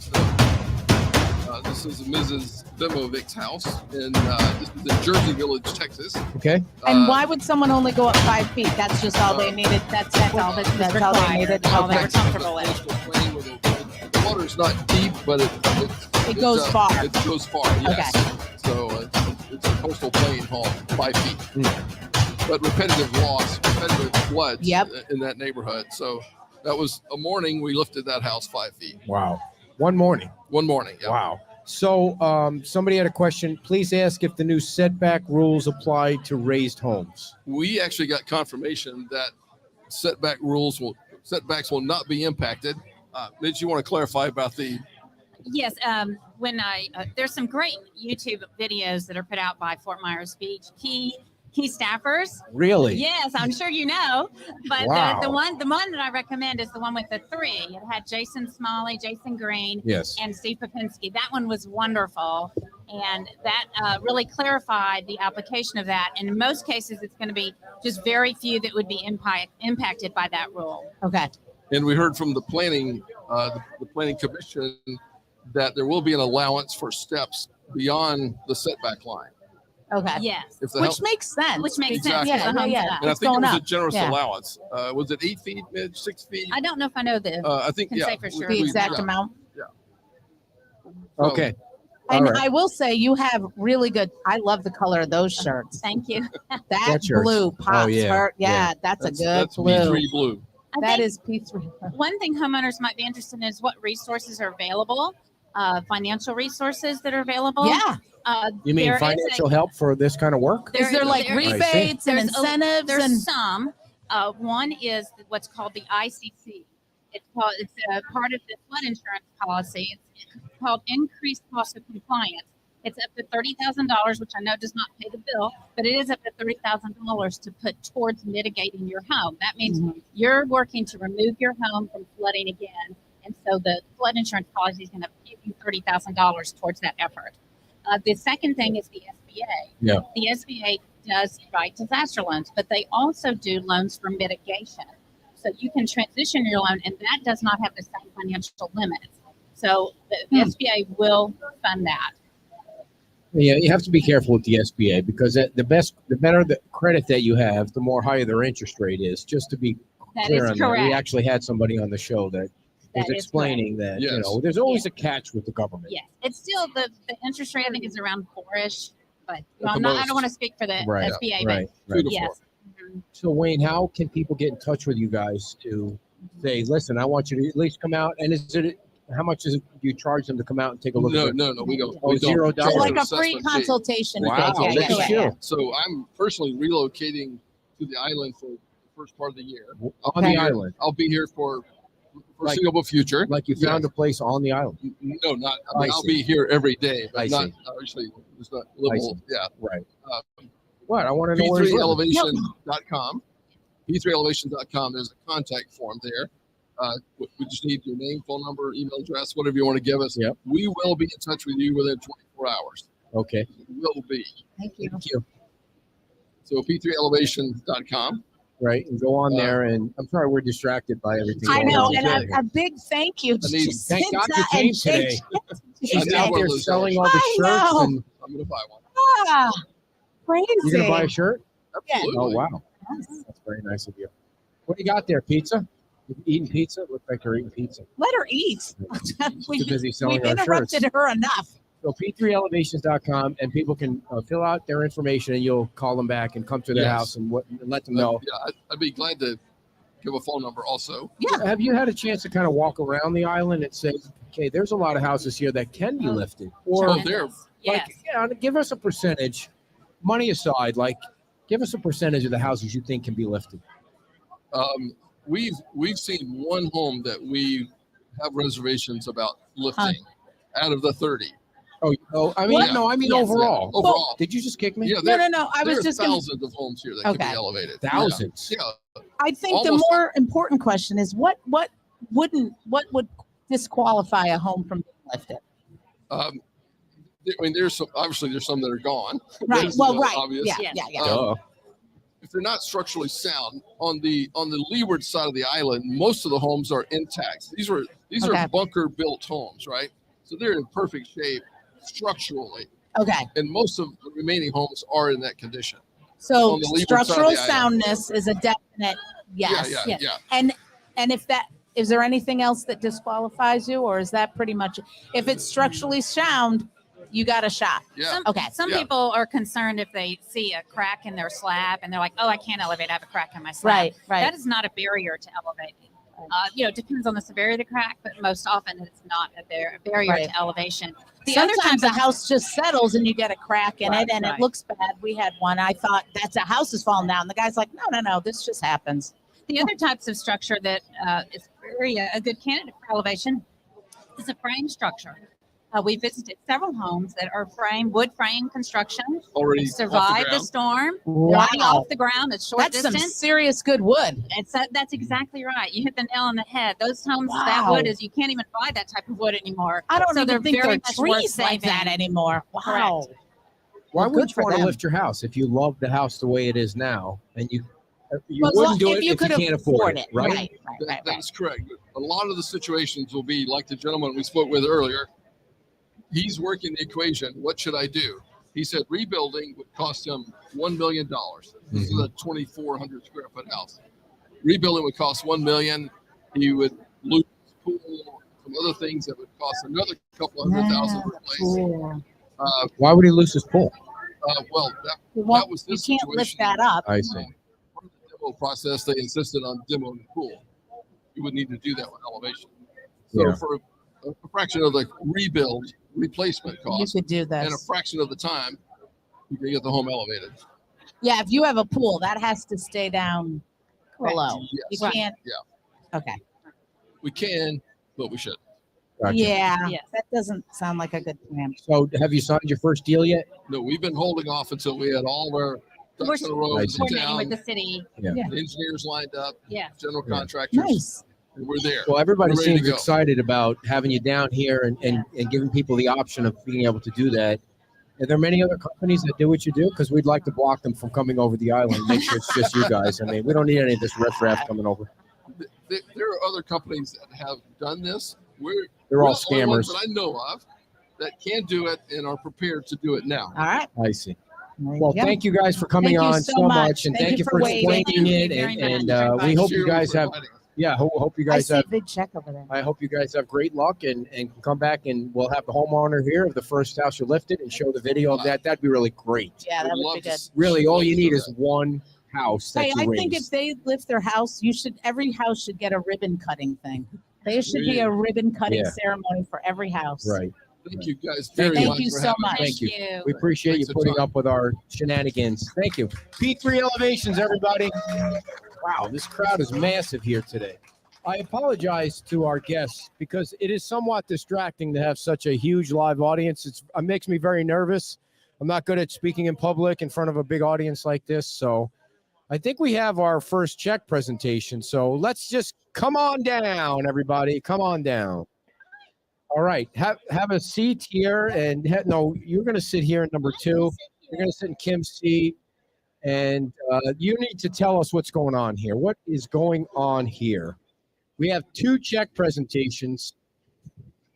So, this is Mrs. Bemovic's house, and this is in Jersey Village, Texas.
Okay.
And
Uh,
why would someone only go up 5 feet? That's just all they needed. That's
all that was
that's all they
required.
needed.
All they
Okay.
were comfortable with.
coastal plain where the water's not deep, but
It goes far.
It goes far. Yes. So it's a coastal plain home, 5 feet. But repetitive loss, repetitive floods
Yep.
in that neighborhood. So that was a morning we lifted that house 5 feet.
Wow. One morning.
One morning. Yeah.
Wow. So somebody had a question. Please ask if the new setback rules apply to raised homes.
We actually got confirmation that setbacks will not be impacted. Did you want to clarify about the?
Yes. When there's some great YouTube videos that are put out by Fort Myers Beach key staffers.
Really?
Yes, I'm sure you know. But
Wow.
the one that I recommend is the one with the 3. It had Jason Smalley, Jason Green,
Yes.
and Steve Popinski. That one was wonderful, and that really clarified the application of that. And in most cases, it's going to be just very few that would be impacted by that rule.
Okay.
And we heard from the planning commission that there will be an allowance for steps beyond the setback line.
Okay.
Yes,
If the
Which
house,
makes sense.
which makes
Exactly.
sense. for the homes
Yeah.
up.
and I
it's
think it
going
was a
up.
generous
Yeah.
allowance. Was it 8 feet, Midge, 6 feet?
I don't know if I know the.
I think
can
yeah.
say for sure.
The exact
yeah.
amount.
So,
Okay. All
And
right.
I will say you have really good. I love the color of those shirts.
Thank you.
That
shirts.
blue pops.
yeah.
Yeah, that's a good
that's
blue.
B3 blue.
I
That
think
is P3.
one thing homeowners might be interested in is what resources are available, financial resources that are available.
Yeah.
You mean
there is
financial help for this kind of work?
Is there like
there-
rebates and
there's a-
incentives
There's
and
some. One is what's called the ICC. It's a part of the flood insurance policy. It's called increased cost of compliance. It's up to $30,000, which I know does not pay the bill, but it is up to $30,000 to put towards mitigating your home. That means you're working to remove your home from flooding again. And so the flood insurance policy is going to give you $30,000 towards that effort. The second thing is the SBA.
Yeah.
The SBA does write disaster loans, but they also do loans for mitigation. So you can transition your loan, and that does not have the same financial limits. So the SBA will fund that.
Yeah, you have to be careful with the SBA because the better the credit that you have, the more higher their interest rate is. Just to be
That
clear
is
on that, we
correct.
actually had somebody on the show that was
That is
explaining that
Yes.
there's always a catch with the government.
Yes, it's still the interest rate. I think is around 4-ish, but
the
I
most.
don't want to speak for the
Right,
SBA,
right,
but
right.
Two to
yes.
four.
Mhm.
So Wayne, how can people get in touch with you guys to say, listen, I want you to at least come out? And how much do you charge them to come out and take a look
No,
at it?
no, we don't.
Oh,
we don't
$0.
charge
So like
an
a free
assessment fee.
consultation.
Wow,
fee.
look at you.
So I'm personally relocating to the island for the first part of the year.
On the island.
I'll be here for
Like-
foreseeable future.
Like you found a place on the island.
No, not.
I
I mean, I'll
see.
be here every day, but
I
not
see.
obviously. It's not
I
livable.
see.
Yeah.
Right.
Uh,
What? I want to know where he's living.
P3elevation.com. P3elevation.com is a contact form there. We just need your name, phone number, email address, whatever you want to give us.
Yep.
We will be in touch with you within 24 hours.
Okay.
Will be.
Thank you.
Thank you.
So P3elevation.com.
Right. And go on there. And I'm sorry, we're distracted by everything.
I
going
know,
on.
and a big thank you to
I need-
Thank God
Jacinta
you came
and
today.
Jake.
She's
I need
out
one
there
of those
selling all the
I
shirts.
know.
And
I'm going to buy one.
Ah, crazy.
you're going to buy a shirt?
Absolutely.
Oh, wow. That's very nice of you. What do you got there? Pizza? You eating pizza? Looks like you're eating pizza.
Let her eat. we,
Too busy
we
selling our
interrupted
shirts.
her enough.
So P3elevations.com, and people can fill out their information, and you'll call them back and come to their
Yes.
house and let them know.
Yeah, I'd be glad to give a phone number also.
Have you had a chance to kind of walk around the island and say, okay, there's a lot of houses here that can be lifted? Or
Oh, there.
Yes.
give us a percentage, money aside, give us a percentage of the houses you think can be lifted.
We've seen one home that we have reservations about lifting out of the 30.
I mean,
What?
no, I mean
Yes.
overall.
Overall.
Did you just kick me?
Yeah,
No. I
there
was
are
just going to
thousands of homes here that can
Okay.
be elevated.
Thousands.
Yeah.
I think the
Almost-
more important question is what would disqualify a home from being lifted?
I mean, there's some that are gone.
Right.
That's,
Well, right.
obvious.
Yeah.
Duh.
If they're not structurally sound on the leeward side of the island, most of the homes are intact. These
Okay.
are bunker built homes, right? So they're in perfect shape structurally,
Okay.
and most of the remaining homes are in that condition.
So
On the leeward side of
structural
the island.
soundness is a definite yes.
Yeah.
And if that is there anything else that disqualifies you, or is that pretty much if it's structurally sound, you got a shot?
Yeah.
Okay.
Some
Yeah.
people are concerned if they see a crack in their slab and they're like, "Oh, I can't elevate. I have a crack in my slab."
Right.
That is not a barrier to elevating. It depends on the severity of the crack, but most often it's not a barrier
Right.
to elevation. The other
Sometimes
type
a house just settles and you get a crack in
Right,
it and
right.
it looks bad. We had one. I thought that's a house is falling down. The guy's like, no, this just happens.
The other types of structure that is very a good candidate for elevation is a frame structure. We visited several homes that are wood frame construction.
Already
Survived the
off
storm.
Wow.
Already off the ground. It's short
That's some
distance.
serious good wood.
That's exactly right. You hit the nail on the head. Those homes, that
Wow.
wood is, you can't even buy that type of wood anymore.
I don't
So
even
they're
think
very
there
much
are
worth
trees like that
saving.
anymore. Wow.
Why
Well,
would
good
you
for
want to
them.
lift your house if you love the house the way it is now, and you
Well,
wouldn't do
if
it
you
if
could
you can't afford it, right?
Right.
That's correct. A lot of the situations will be like the gentleman we spoke with earlier. He's working the equation. What should I do? He said rebuilding would cost him $1 million. This is a 2,400 square foot house. Rebuilding would cost $1 million. He would lose his pool, some other things that would cost another couple $100,000 to replace.
Cool.
Why would he lose his pool?
Well, that
Well,
was
you
this
can't lift
situation.
that up.
I see.
Part of the demo process, they insisted on demoing the pool. You would need to do that with elevation. So
Yeah.
for a fraction of the replacement
You
cost,
could do
and a
this.
fraction of the time, you can get the home elevated.
Yeah, if you have a pool, that has to stay down below.
Yes.
You can't.
Yeah.
Okay.
We can, but we should.
Gotcha.
Yeah,
Yes.
that doesn't sound like a good plan.
So, have you signed your first deal yet?
No, we've been holding off until we had all of our ducks in a row in
Coordinating with
town,
the city.
the engineers lined up,
Yeah.
general
Yeah.
contractors,
Nice.
and we're there.
Well, everybody
We're ready to
seems
go.
excited about having you down here and giving people the option of being able to do that. Are there many other companies that do what you do? Because we'd like to block them from coming over the island. Make sure it's just you guys. I mean, we don't need any of this riffraff coming over.
There are other companies that have done this.
They're all
we're the only ones
scammers.
that I know of. that can do it and are prepared to do it now.
All right.
I see.
There you
Well,
go.
thank you guys for coming
Thank you
on
so
so
much.
much, and
Thank
thank
you
you for
for waiting.
explaining it.
Thank you very
And
much.
we hope
Cheers
you guys
for
have.
inviting us.
Yeah, hope you
I
guys
see
have.
a big check over there.
I hope you guys have great luck and can come back, and we'll have the homeowner here of the first house you lifted and show the video of that. That'd be really great.
Yeah, that
Would
would
love
be
to
good.
s-
Really, all
love
you
to
need
do
is
that.
one house that
Hey,
you
I
raise.
think if they lift their house, every house should get a ribbon cutting thing. There should be
Yeah.
a ribbon cutting
Yeah.
ceremony for every house.
Right.
Thank you guys very
Thank
much
you
for
so
having
much.
us.
Thank you.
you.
We appreciate
Thanks
you
a
putting
ton.
up with our shenanigans. Thank you. P3 Elevations, everybody. Wow, this crowd is massive here today. I apologize to our guests because it is somewhat distracting to have such a huge live audience. It makes me very nervous. I'm not good at speaking in public in front of a big audience like this. So I think we have our first check presentation. So let's just come on down, everybody. Come on down. All right. Have a seat here. And no, you're going to sit here in number 2. You're going to sit in Kim's seat. And you need to tell us what's going on here. What is going on here? We have 2 check presentations.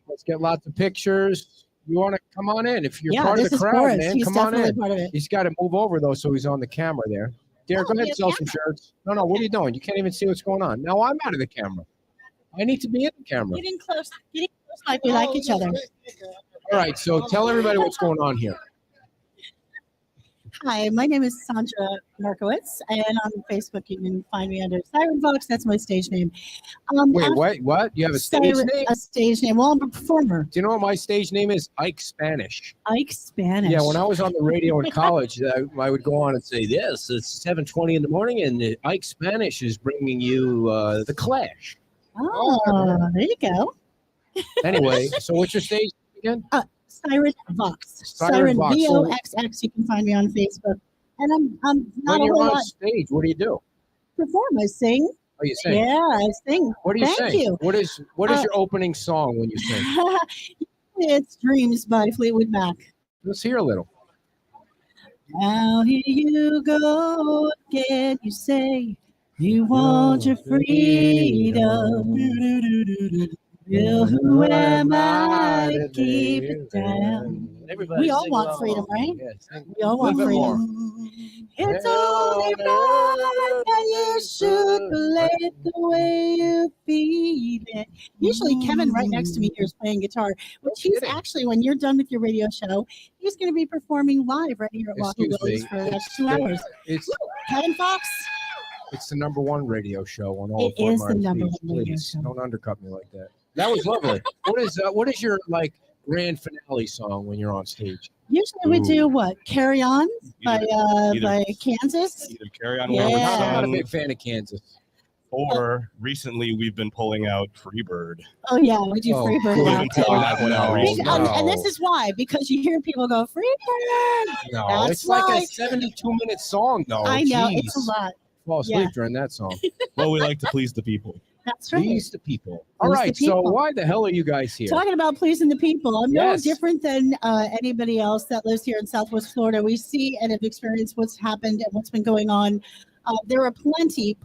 Let's get lots of pictures. You want to come on in? If you're part of
this
the
is
crowd,
Boris.
man,
He's
come on
definitely
in.
part of it.
He's got to move over, though, so he's on the camera there. Derek,
Oh,
go ahead
we
and
have
sell some shirts. No, what are you doing? You can't even see what's going on. Now I'm out of the camera. I need to be in the camera.
Getting close like we like each other.
All right, so tell everybody what's going on here.
Hi, my name is Sandra Markowitz, and on Facebook you can find me under Siren Vox. That's my stage name.
Wait, what? You have a stage name?
A stage name. Well, I'm a performer.
Do you know what my stage name is? Ike Spanish.
Ike Spanish.
Yeah, when I was on the radio in college, I would go on and say, "This it's 7:20 in the morning, and Ike Spanish is bringing you the Clash."
Oh, there you go.
Anyway, so what's your stage name again?
Siren Vox.
Siren Vox.
VOXX. You can find me on Facebook. And I'm not
When
a
you're
whole
on
lot
stage, what do you do?
perform. I sing.
Oh, you sing.
Yeah, I sing.
What do you
Thank
sing?
you.
What is your opening song when you sing?
It's Dreams by Fleetwood Mac.
Let's hear a little.
Now here you go again. You say you want your freedom. Well, who am I to keep it down?
Everybody
We all
sing
want
along.
freedom, right?
Yeah, sing
We all
a
want
little bit more.
freedom. It's only right that you should play it the way you feel it. Usually Kevin right next to me here is playing guitar, which he's
kidding.
actually, when you're done with your radio show, he's going to be performing live right here at Wahoo
Excuse
Willies
me.
for the next 2 hours.
It's
Kevin Fox.
the number 1 radio show on all
It
of Fort
is the
Myers
number
Beach.
1 radio
Please
show.
don't undercut me like that. That was lovely. What is your grand finale song when you're on stage?
Usually we do what? Carry On by
either-
Kansas.
Either Carry On
Yeah.
Wayward
I'm not a
Son,
big fan of Kansas.
or recently we've been pulling out Freebird.
Oh yeah, we do
Oh,
Freebird.
good
a lot,
We've been pulling
too.
that one out
No.
recently.
And this is why, because you hear people go Freebird.
No,
That's
it's like
right.
a 72-minute song, though.
I know
Jeez.
it's a lot.
Fall asleep
Yeah.
during that song.
Well, we like to please the people.
That's right.
Please the people. All
Please the
right, so
people.
why the hell are you guys here?
Talking about pleasing the people, I'm
Yes.
no different than anybody else that lives here in Southwest Florida. We see and have experienced what's happened and what's been going on. There are plenty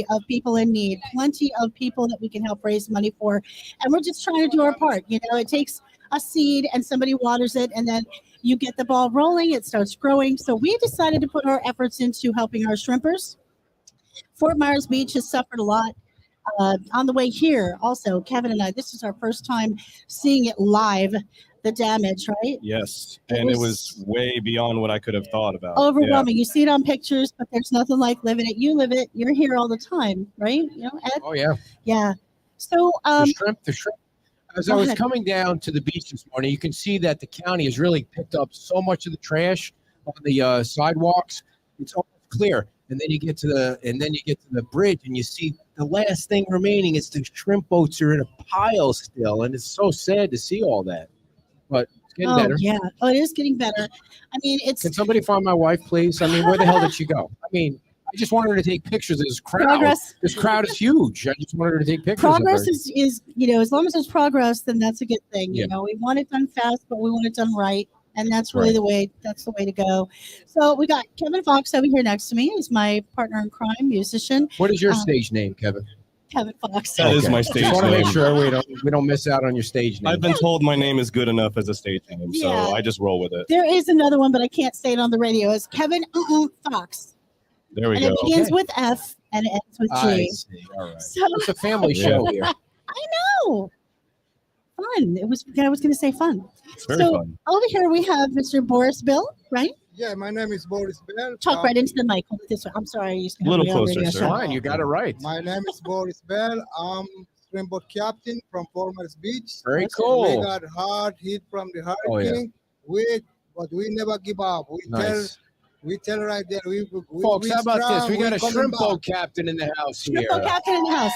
of people in need, plenty of people that we can help raise money for, and we're just trying to do our part. You know, it takes a seed and somebody waters it, and then you get the ball rolling. It starts growing. So we decided to put our efforts into helping our shrimpers. Fort Myers Beach has suffered a lot. On the way here, also, Kevin and I, this is our first time seeing it live, the damage, right?
Yes,
It
and it
was-
was way beyond what I could have thought about.
Overwhelming. You see it on pictures, but there's nothing like living it. You live it. You're here all the time, right? You know, Ed?
Oh, yeah.
Yeah. So,
The shrimp. As I
Go
was
ahead.
coming down to the beach this morning, you can see that the county has really picked up so much of the trash on the sidewalks. It's almost clear. And then you get to the bridge, and you see the last thing remaining is the shrimp boats are in a pile still, and it's so sad to see all that. But it's getting better.
yeah. Oh, it is getting better. I mean, it's
Can somebody find my wife, please? I mean, where the hell did she go? I mean, I just wanted her to take pictures of this crowd.
progress.
This crowd is huge. I just wanted her to take pictures.
Progress
of her.
is, you know, as long as there's progress, then that's a good thing.
Yeah.
You know, we want it done fast, but we want it done right. And that's really
Right.
that's the way to go. So we got Kevin Fox over here next to me. He's my partner in crime, musician.
What is your
um,
stage name, Kevin?
Kevin Fox.
That is my stage
Just want to make
name.
sure we don't miss out on your stage name.
I've been told my name is good enough as a stage name,
Yeah.
so I just roll with it.
There is another one, but I can't say it on the radio. It's Kevin Fox.
There we
And
go.
it begins with F and it ends with
I
G.
see. All right.
So
It's a family
Yeah.
show here.
I know. Fun. I was going to say fun.
It's very
So
fun.
over here we have Mr. Boris Bill, right?
Yeah, my name is Boris Bell.
Talk right into the mic. Hold it this way. I'm sorry. I used to have
Little
my own
closer,
radio
sir.
show.
Fine, you got it right.
My name is Boris Bell. I'm swim boat captain from Farmers Beach.
Very
We
cool.
got hard hit from the
Oh, yeah.
hurricane. But we never give up.
Nice.
We tell right there.
Folks,
we
how about this?
strong,
We got a
coming
shrimp
back.
boat captain in the house here.
Triple captain in the house.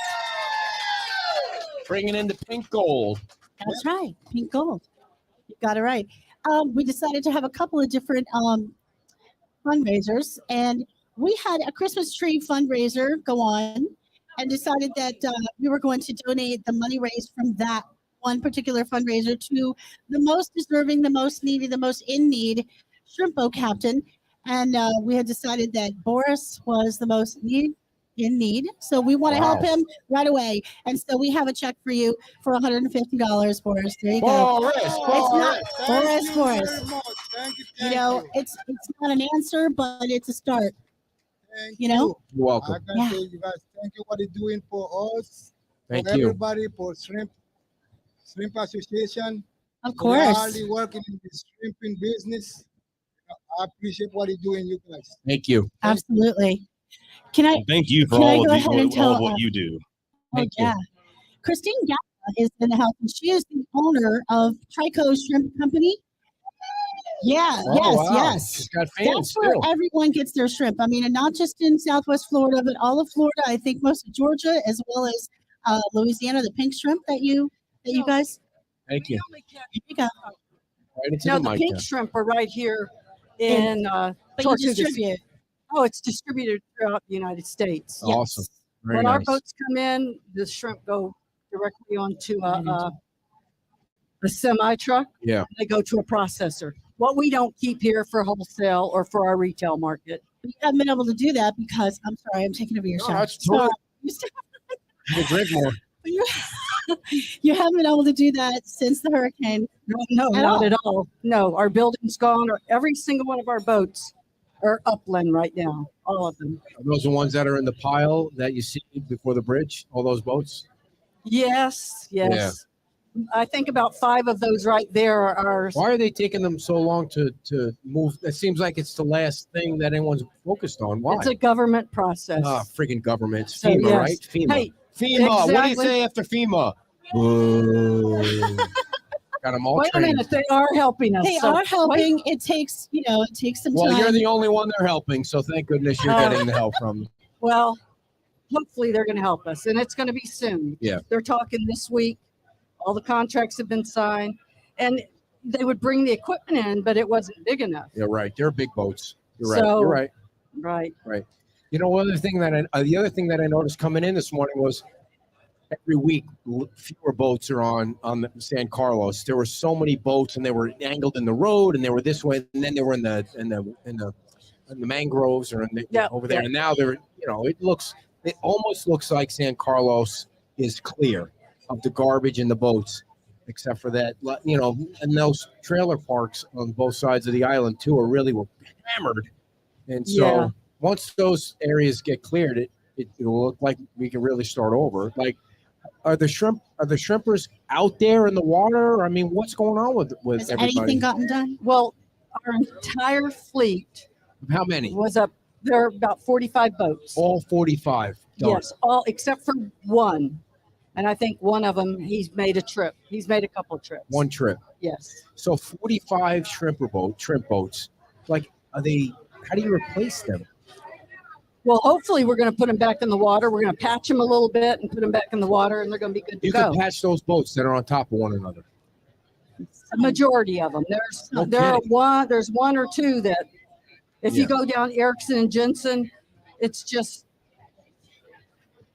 Bringing in the pink gold.
That's right. Pink gold. You got it right. We decided to have a couple of different fundraisers, and we had a Christmas tree fundraiser go on and decided that we were going to donate the money raised from that one particular fundraiser to the most deserving, the most needy, the most in need shrimp boat captain. And we had decided that Boris was the most in need. So we want to help
Wow.
him right away. And so we have a check for you for $150, Boris. There you go.
Boris,
It's not
Thank
Boris.
you very much. Thank you.
You know, it's not an answer, but it's a start.
Thank
you know?
You're welcome.
I can
Yeah.
tell you guys, thank you what you're doing for us,
Thank
for
you.
everybody, for Shrimp Association.
Of
We are
course.
hardly working in the shrimping business. I appreciate what you're doing, you guys.
Thank you.
Absolutely. Can I?
Thank you for
Can I
all
go
of,
ahead and tell,
all of what you do.
Oh,
Thank you.
yeah. Christine Gappa is in the house, and she is the owner of Trico Shrimp Company. Yeah,
Oh,
yes,
wow.
yes.
She's got fans
That's where
still.
everyone gets their shrimp. I mean, and not just in Southwest Florida, but all of Florida. I think most of Georgia, as well as Louisiana, the pink shrimp that you guys.
Thank you.
Here you go.
Right into
No,
the
the
mic.
pink
there.
shrimp are right here in
But you
Tortugas.
distribute.
Oh, it's distributed throughout the United States.
Awesome. Very
When our
nice.
boats come in, the shrimp go directly onto a semi truck.
Yeah.
They go to a processor. What we don't keep here for wholesale or for our retail market.
You haven't been able to do that because I'm sorry, I'm taking over your
No,
show.
that's
So,
totally-
you still-
You drink more.
you, you haven't been able to do that since the hurricane.
No,
At
not
all.
at all. No, our building's gone. Or every single one of our boats are upland right now. All of them.
Are those the ones that are in the pile that you see before the bridge? All those boats?
Yes, yes. I think about 5 of those right there are
Why are they taking them so long to move? It seems like it's the last thing that anyone's focused on. Why?
It's a government process.
Ah, freaking government.
So,
FEMA,
yes.
right? FEMA.
Hey,
FEMA. What do you
exactly.
say after FEMA? Boo. Got them all
wait a
trained.
minute, they are helping us.
They
So,
are helping. It takes some
Well,
time.
you're the only one they're helping, so thank goodness you're getting the help from.
well, hopefully they're going to help us, and it's going to be soon.
Yeah.
They're talking this week. All the contracts have been signed, and they would bring the equipment in, but it wasn't big enough.
You're right. They're big boats. You're right.
So-
You're right.
Right.
You know, the other thing that I noticed coming in this morning was every week fewer boats are on the San Carlos. There were so many boats, and they were angled in the road, and they were this way, and then they were in the mangroves or over there.
yeah.
And now they're, it almost looks like San Carlos is clear of the garbage in the boats, except for that, and those trailer parks on both sides of the island too were hammered. And so
Yeah.
once those areas get cleared, it will look like we can really start over. Like, are the shrimpers out there in the water? I mean, what's going on with
Has
everybody?
anything gotten done?
Well, our entire fleet
How many?
was up. There are about 45 boats.
All 45. done.
Yes, all except for one. And I think one of them, he's made a trip. He's made a couple of trips.
One trip.
Yes.
So 45 shrimp boats. Like, how do you replace them?
Well, hopefully we're going to put them back in the water. We're going to patch them a little bit and put them back in the water, and they're going to be good to
You
go.
can patch those boats that are on top of one another.
A majority of them. There's one or two that, if
Yeah.
you go down Erickson and Jensen, it's just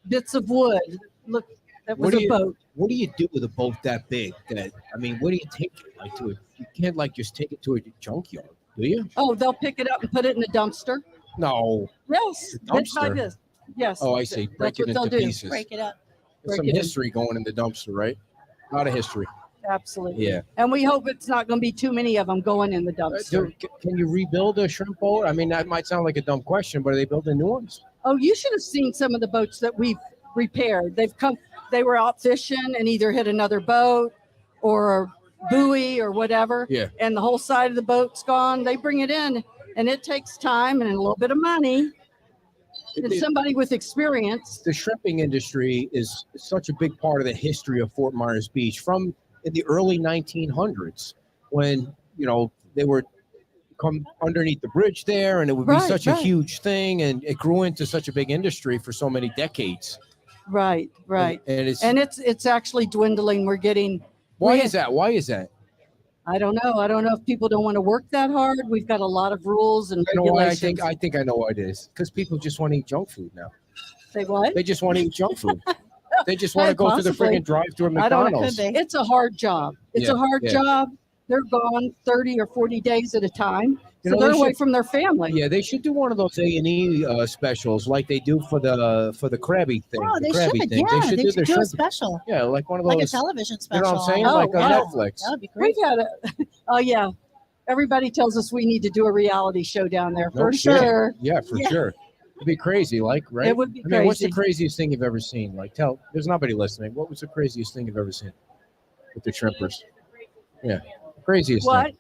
bits of wood. Look, that was a boat.
What do you do with a boat that big? Where do you take it? Like, you can't just take it to a junkyard, do you?
Oh, they'll pick it up and put it in a dumpster.
No.
Yes,
A
bit by
dumpster?
bit. Yes.
Oh, I see. Break
That's
it
what
into
they'll do.
pieces.
Break it up.
There's some
break it in.
history going in the dumpster, right? A lot of history.
Absolutely.
Yeah.
And we hope it's not going to be too many of them going in the dumpster.
Can you rebuild a shrimp boat? I mean, that might sound like a dumb question, but are they building new ones?
Oh, you should have seen some of the boats that we've repaired. They were out fishing and either hit another boat or a buoy or whatever.
Yeah.
And the whole side of the boat's gone. They bring it in and it takes time and a little bit of money. And somebody with experience.
The shrimping industry is such a big part of the history of Fort Myers Beach from in the early 1900s when, they would come underneath the bridge there and it would be such a huge thing and it grew into such a big industry for so many decades.
Right.
And
it's actually dwindling.
Why is that?
I don't know. I don't know if people don't want to work that hard. We've got a lot of rules and regulations.
I think I know what it is. Because people just want to eat junk food now.
Say what?
They just want to eat junk food. They just want to go to the friggin' drive-thru at McDonald's.
It's a hard job. It's a hard job. They're gone 30 or 40 days at a time. So they're away from their family.
Yeah, they should do one of those A&E specials like they do for the Krabby thing.
Oh, they
Krabby
should.
thing.
Yeah, they should do a
shrimp-
special.
Yeah, like one of those.
Like a television special.
You know what I'm saying?
Oh,
Like on
wow.
Netflix.
That would be great.
We got it. Oh, yeah. Everybody tells us we need to do a reality show down there
No
for
shit.
sure.
Yeah, for sure. It'd be crazy, right?
It would be
I mean, what's the
crazy.
craziest thing you've ever seen? There's nobody listening. What was the craziest thing you've ever seen with the shrimpers? Yeah, craziest
What?
thing.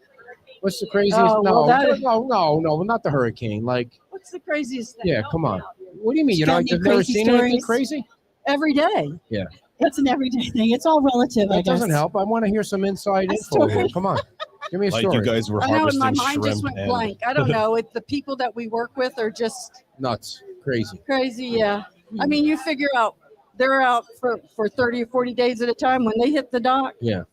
What's the craziest?
Oh, well,
no, not the hurricane.
What's the craziest thing?
Yeah, come on. What do you mean?
You got any
You've never
crazy
seen anything
stories?
crazy?
Every day.
Yeah.
It's an everyday thing. It's all relative, I
That
guess.
doesn't help. I want to hear some inside
A
info here.
story.
Come on. Give me a
Like
story.
you guys were
I know, and
harvesting
my mind
shrimp
just went
and
blank. I don't know. The people that we work with are just
Nuts. Crazy.
crazy. Yeah. I mean, you figure out they're out for 30 or 40 days at a time. When they hit the dock,
Yeah.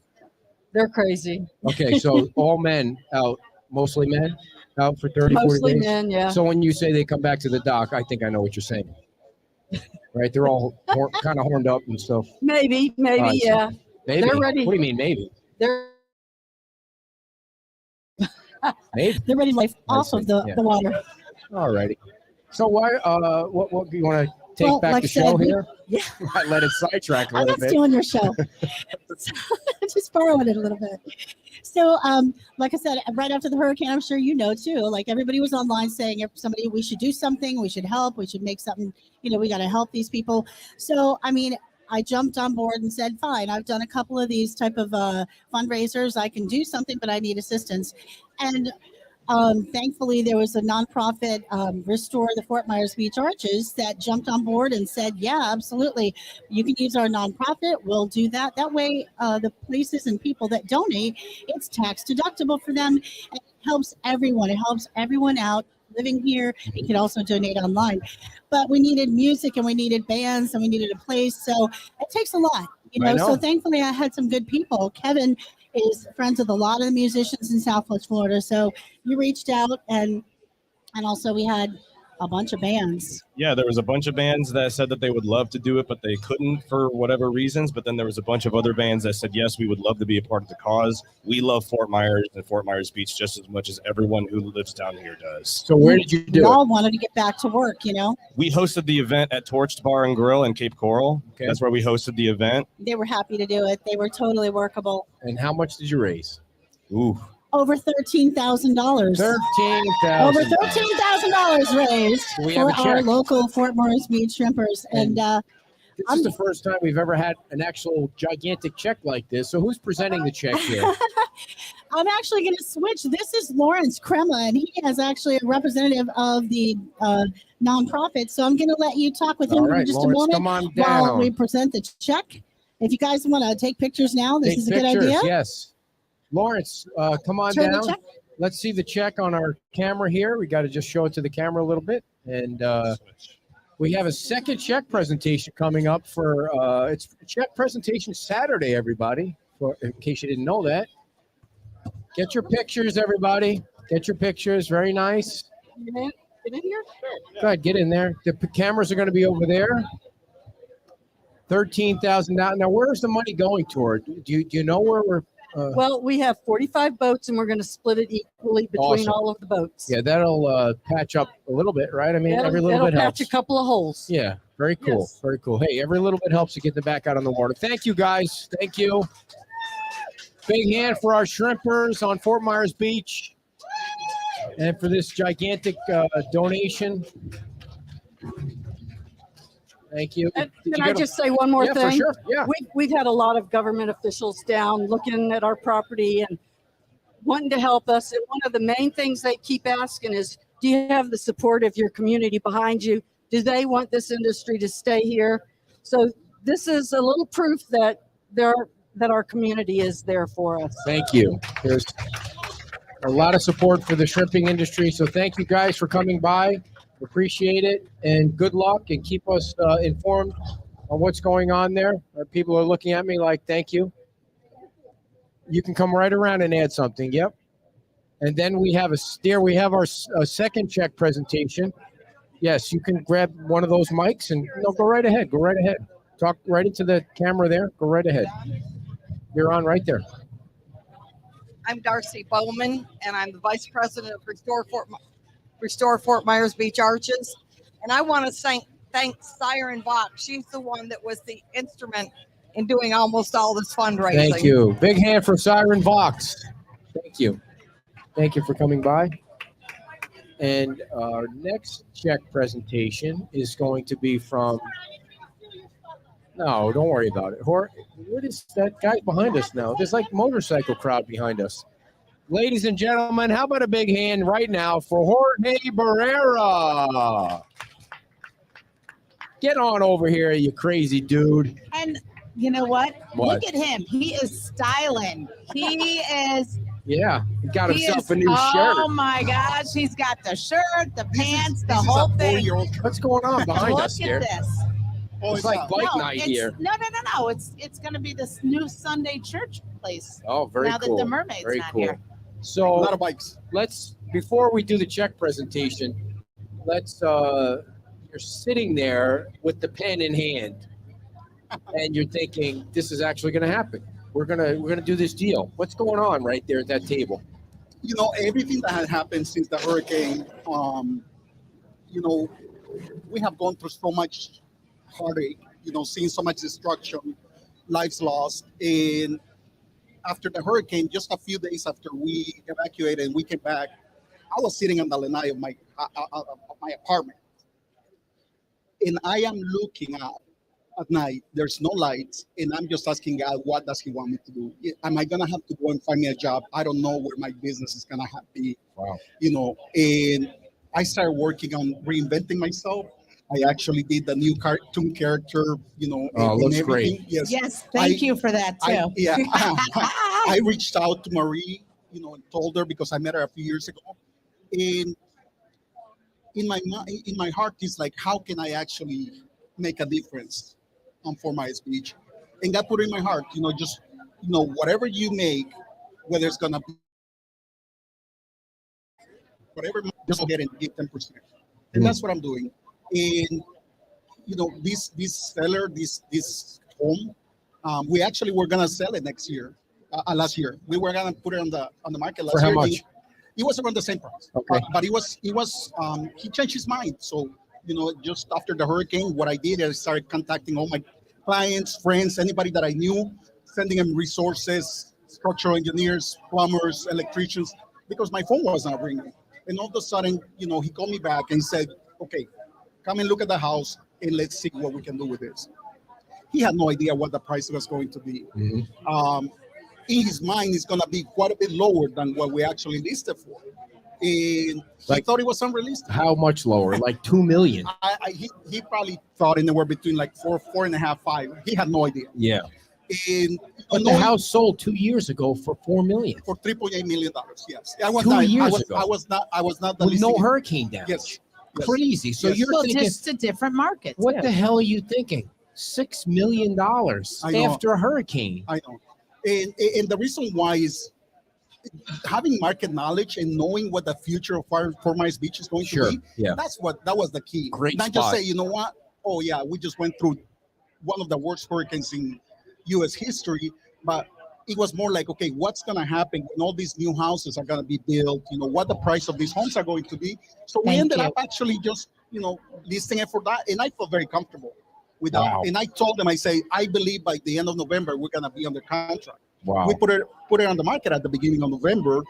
they're crazy.
Okay, so all men out, mostly men out for 30, 40
Mostly
days?
men, yeah.
So when you say they come back to the dock, I think I know what you're saying. Right? They're all kind of horned up and stuff.
Maybe,
Right, so-
yeah.
Maybe.
They're ready.
What do you mean, maybe?
They're
Maybe.
They're ready to life
I
off
see,
of the
yeah.
water.
All righty. So why? What do you want to take
Well,
back
like
the
I said,
show
we-
here?
Yeah.
I let it sidetrack a
I'm
little
not
bit.
stealing your show. Just borrowing it a little bit. So, like I said, right after the hurricane, I'm sure you know too, like everybody was online saying we should do something, we should help, we should make something, we got to help these people. So, I mean, I jumped on board and said, fine, I've done a couple of these type of fundraisers. I can do something, but I need assistance. And thankfully, there was a nonprofit, Restore the Fort Myers Beach Arches, that jumped on board and said, yeah, absolutely. You can use our nonprofit. We'll do that. That way, the places and people that donate, it's tax deductible for them. And it helps everyone. It helps everyone out living here. You can also donate online. But we needed music and we needed bands and we needed a place. So it takes a lot,
I know.
So thankfully, I had some good people. Kevin is friends with a lot of the musicians in Southwest Florida. So you reached out and also we had a bunch of bands.
Yeah, there was a bunch of bands that said that they would love to do it, but they couldn't for whatever reasons. But then there was a bunch of other bands that said, yes, we would love to be a part of the cause. We love Fort Myers and Fort Myers Beach just as much as everyone who lives down here does.
So where did you
We
do it?
all wanted to get back to work,
We hosted the event at Torched Bar and Grill in Cape Coral.
Okay.
That's where we hosted the event.
They were happy to do it. They were totally workable.
And how much did you raise?
Ooh.
Over $13,000.
$13,000.
Over $13,000 raised
Do we have
for
a
our
check?
local Fort Myers Beach shrimpers. And
This is the first time we've ever had an actual gigantic check like this. So who's presenting the check here?
I'm actually going to switch. This is Lawrence Crema, and he is actually a representative of the nonprofit. So I'm going to let you talk with him
All
for
right,
just
Lawrence,
a moment
come on
while
down.
we present the check. If you guys want to take pictures now, this
Take
is a
pictures,
good idea.
yes. Lawrence, come on
Turn the
down.
check.
Let's see the check on our camera here. We got to just show it to the camera a little bit. And we have a second check presentation coming up for it's check presentation Saturday, everybody, in case you didn't know that. Get your pictures, everybody. Get your pictures. Very nice.
Get in here.
Go ahead, get in there. The cameras are going to be over there. $13,000. Now, where's the money going toward? Do you know where we're
Well, we have 45 boats, and we're going to split it equally between
Awesome.
all of the boats.
Yeah, that'll patch up a little bit, right? I mean, every little
It'll
bit
patch
helps.
a couple of holes.
Yeah, very cool.
Yes.
Very cool. Hey, every little bit helps to get them back out on the water. Thank you, guys. Thank you. Big hand for our shrimpers on Fort Myers Beach and for this gigantic donation. Thank you.
And
Did
can
you
I
get
just say one more
Yeah,
thing?
for sure. Yeah.
We've had a lot of government officials down looking at our property and wanting to help us. And one of the main things they keep asking is, do you have the support of your community behind you? Do they want this industry to stay here? So this is a little proof that our community is there for us.
Thank you. There's a lot of support for the shrimping industry. So thank you guys for coming by. Appreciate it. And good luck, and keep us informed on what's going on there. People are looking at me like, thank you. You can come right around and add something. Yep. And then we have our second check presentation. Yes, you can grab one of those mics and go right ahead. Go right ahead. Talk right into the camera there. Go right ahead. You're on right there.
I'm Darcy Bowman, and I'm the Vice President of Restore Fort Myers Beach Arches. And I want to thank Siren Bach. She's the one that was the instrument in doing almost all this fundraising.
Thank you. Big hand for Siren Vox. Thank you. Thank you for coming by. And our next check presentation is going to be from... No, don't worry about it. What is that guy behind us now? There's like motorcycle crowd behind us. Ladies and gentlemen, how about a big hand right now for Jorge Barrera? Get on over here, you crazy dude.
And you know what?
What?
Look at him. He is styling. He is.
Yeah, he got
he
himself
is-
a new shirt.
Oh my gosh. He's got the shirt, the pants, the whole thing.
What's going on behind
Look
us
at
here?
this.
It's like bike night
it's-
here.
No. It's going to be this new Sunday church place.
Oh, very
now
cool.
that the mermaid's
Very
not
cool.
here.
So
A lot of bikes.
before we do the check presentation, you're sitting there with the pen in hand and you're thinking, this is actually going to happen. We're going to do this deal. What's going on right there at that table?
You know, everything that had happened since the hurricane, we have gone through so much heartache, seeing so much destruction, lives lost. And after the hurricane, just a few days after we evacuated and we came back, I was sitting on the lanai of my apartment. And I am looking out at night. There's no lights. And I'm just asking God, what does he want me to do? Am I going to have to go and find me a job? I don't know where my business is going to be.
Wow.
And I started working on reinventing myself. I actually did the new cartoon character,
Oh, looks great.
Yes, thank you for that too.
I reached out to Marie, and told her because I met her a few years ago. And in my heart is like, how can I make a difference on Fort Myers Beach? And God put it in my heart, whatever you make, whether it's gonna be whatever, just get and give 10%. And that's what I'm doing. And this seller, this home, we actually were gonna sell it last year. We were gonna put it on the market last
For
year.
how much?
It was around the same price.
Okay.
But he changed his mind. So, just after the hurricane, what I did is I started contacting all my clients, friends, anybody that I knew, sending them resources, structural engineers, plumbers, electricians, because my phone was not ringing. And all of a sudden, he called me back and said, okay, come and look at the house and let's see what we can do with this. He had no idea what the price was going to be.
Mm-hmm.
In his mind, it's going to be quite a bit lower than what we actually listed for. And he thought it was unrealistic.
How much lower? Like $2 million.
He probably thought anywhere between like 4.5, 5. He had no idea.
Yeah.
And
But the house sold 2 years ago for $4 million.
For $3.8 million. Yes. I was
2
not,
years
I was,
ago.
I was not the
With no
listing.
hurricane damage.
Yes.
Crazy. So
Yes.
you're
Well,
thinking,
just a different market.
what
too.
the hell are you thinking? $6 million
I know.
after a hurricane.
I know. And the reason why is having market knowledge and knowing what the future of Fort Myers Beach is going
Sure,
to be.
yeah.
That was the key.
Great
Not
spot.
just say, you know what? Oh yeah, we just went through one of the worst hurricanes in U.S. history, but it was more like, okay, what's going to happen when all these new houses are going to be built? You know, what the price of these homes are going to be. So we ended up actually just, listing it for that. And I felt very comfortable with that.
Wow.
And I told them, I say, I believe by the end of November, we're going to be under contract.
Wow.
We put it on the market at the beginning of November.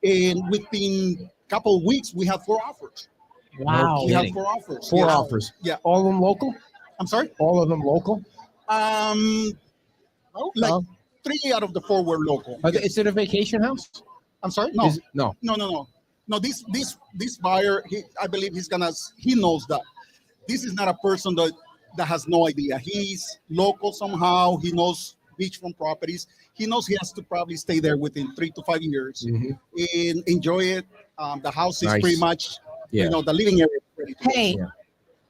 And within a couple of weeks, we had 4 offers.
Wow.
We had 4 offers.
Four
Yeah.
offers.
Yeah.
All of them local?
I'm sorry?
All of them local?
Like 3 out of the 4 were local.
Is it a vacation house?
I'm sorry? No.
No.
No, this buyer, I believe he knows that this is not a person that has no idea. He's local somehow. He knows beachfront properties. He knows he has to probably stay there within 3 to 5 years and enjoy it. The house is pretty much, the living area. Is ready to
Hey,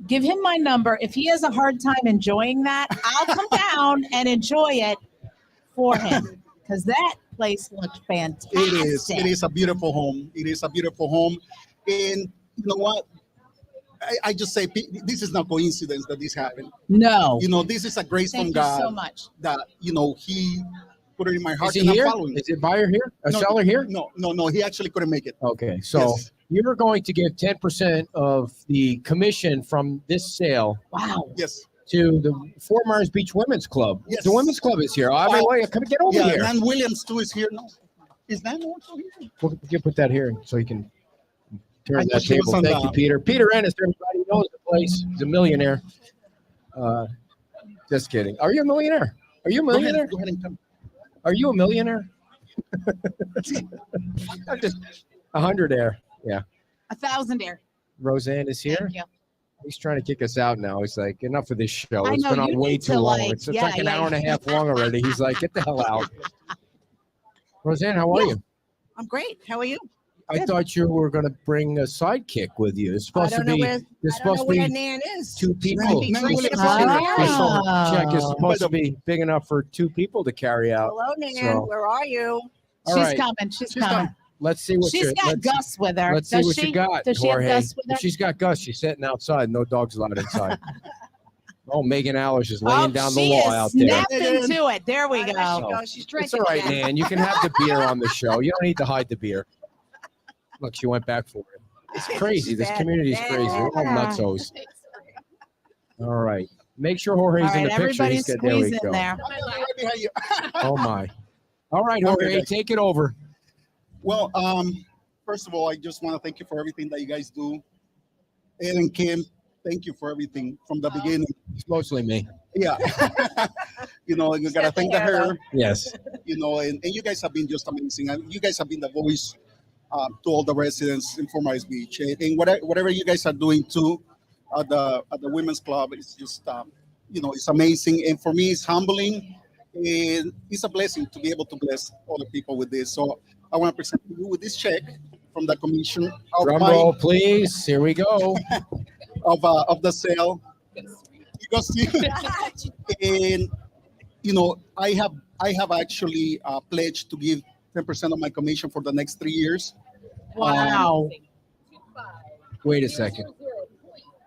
give him my number. If he has a hard time enjoying that, I'll come down and enjoy it for him, because that place looks fantastic.
It is a beautiful home. It is a beautiful home. And you know what? I just say this is not coincidence that this happened.
No.
This is a grace from
Thank
God.
you so much.
That, he put it in my heart.
Is he
and
here?
I'm following
Is it buyer here? Seller here?
No. He actually couldn't make it.
Okay. So
Yes.
you're going to give 10% of the commission from this sale.
Wow.
Yes.
To the Fort Myers Beach Women's Club.
Yes.
The Women's Club is here. I mean, wait, come get over here.
Nan Williams too is here. No, is Nan also here?
We can put that here so you can turn
I
that
thought she was
table.
on
Thank
the-
you, Peter. Peter Ennis, everybody knows the place. He's a millionaire. Just kidding. Are you a millionaire? Are you a millionaire?
Go ahead and come.
Are you a millionaire? I'm just 100 there. Yeah.
1,000 there.
Roseanne is here.
Thank you.
He's trying to kick us out now. He's like, enough of this show.
I
It's
know,
been on
you
way
need
too
to,
long.
like,
It's
yeah,
like an hour and a half long already. He's like, get the hell out. Roseanne, how are you?
I'm great. How are you?
I thought you were going to bring a sidekick with you. It's supposed to be. There's supposed to
where
be
Nan is.
2 people.
Nan
This
Williams is
check is supposed to be big enough for 2 people to carry out.
Hello, Nan.
So-
Where are you?
All
She's
right.
coming. She's
She's
coming.
coming.
Let's see what
She's got Gus with her.
Let's see
Does
what
she?
you got,
Does she have
Jorge.
Gus with her?
If she's got Gus, she's sitting outside. No dogs allowed inside. Oh, Megan Allers is laying down the
she
law
is
out there.
snapped into it. There we
There
go.
she goes. She's drinking.
It's all right,
again.
Nan. You can have the beer on the show. You don't need to hide the beer. Look, she went back for it. It's crazy. This community's crazy. We're all nutsos. All right. Make sure Jorge's
All
in
right,
the picture.
everybody
He's good. There we
squeeze in
go.
there.
Right behind you.
Oh, my. All right, Jorge, take it over.
Well, first of all, I just want to thank you for everything that you guys do. Ed and Kim, thank you for everything from the beginning.
It's mostly me.
Yeah. You got to thank the hair,
Yes.
and you guys have been just amazing. You guys have been the voice to all the residents in Fort Myers Beach. And whatever you guys are doing too at the Women's Club, it's just, it's amazing. And for me, it's humbling. And it's a blessing to be able to bless other people with this. So I want to present you with this check from the commission of
Drum roll, please. Here we go.
of the sale. Because and I have actually pledged to give 10% of my commission for the next 3 years.
Wow.
Wait a second.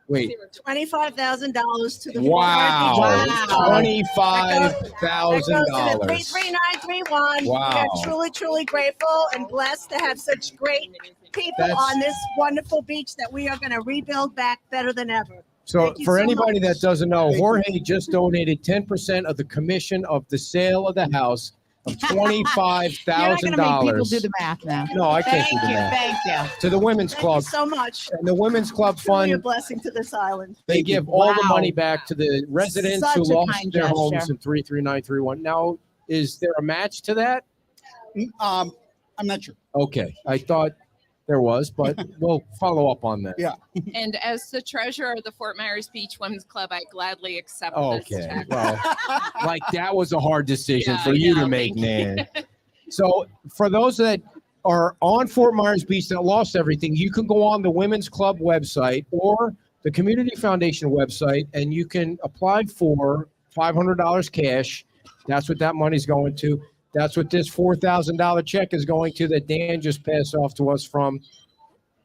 Wait.
$25,000 to the
Wow.
Wow.
$25,000.
33931.
Wow.
We're truly, truly grateful and blessed to have such great people
That's-
on this wonderful beach that we are going to rebuild back better than ever.
So
Thank you
for
so
anybody
much.
that doesn't know,
Thank you.
Jorge just donated 10% of the commission of the sale of the house of
You're not going to make people
$25,000.
do the math now.
No, I can't
Thank
do the
you.
math.
Thank you.
To the Women's
Thank
Club.
you so much.
And the Women's Club
Truly a
Fund,
blessing to this island.
they give all the
Wow.
money back to the residents
Such
who
a
lost
kind
their homes
gesture.
in 33931. Now, is there a match to that?
I'm not sure.
Okay, I thought there was, but we'll follow up on that.
Yeah.
And as the treasurer of the Fort Myers Beach Women's Club, I gladly accept this
Okay,
check.
well, like that was a hard decision
Yeah,
for
I
you to
know,
make,
thank you.
Nan. So for those that are on Fort Myers Beach that lost everything, you can go on the Women's Club website or the Community Foundation website, and you can apply for $500 cash. That's what that money's going to. That's what this $4,000 check is going to that Dan just passed off to us from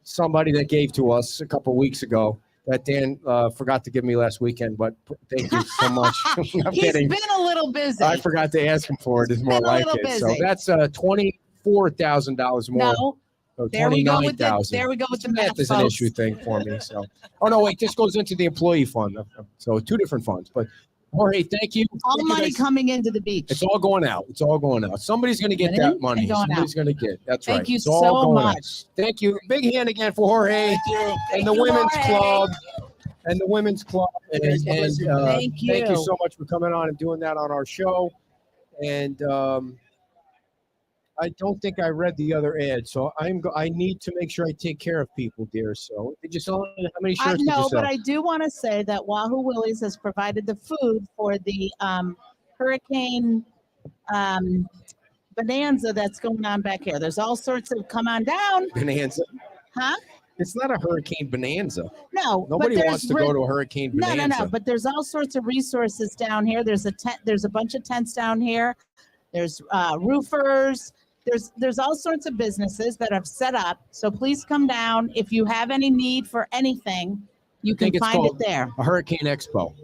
somebody that gave to us a couple weeks ago. that Dan forgot to give me last weekend, but thank you so much. I'm
He's
kidding.
been a little busy.
I forgot to ask him for it. It's more
been a
like
little
it. So
busy.
that's $24,000 more.
No,
So
there we go with the
29,000.
there we go with the
Math
math,
is an
folks.
issue thing for me. So, oh no, wait, this goes into the employee fund. So two different funds. But Jorge, thank you.
All
Thank you
money
guys.
coming into the beach.
It's all going out. It's all going out. Somebody's going to get
Coming
that
in
money.
and going
Somebody's going to get. That's right.
Thank you
It's all
so
going out.
much.
Thank you. Big hand again for Jorge and the women's club. And the women's club. And
Thank
thank you
you.
so much for coming on and doing that on our show. And I don't think I read the other ad, so I need to make sure I take care of people, dear. So did you sell how many shirts? Did you
No,
sell?
but I do want to say that Wahoo Willies has provided the food for the hurricane bonanza that's going on back here. There's all sorts of come on down,
Bonanza.
huh?
It's not a hurricane bonanza.
No,
Nobody
but
wants to go to a hurricane
No,
bonanza.
no. But there's all sorts of resources down here. There's a tent. There's a bunch of tents down here. There's roofers. There's all sorts of businesses that have set up. So please come down if you have any need for anything. You
I think
can
it's
find it
called
there.
A Hurricane Expo.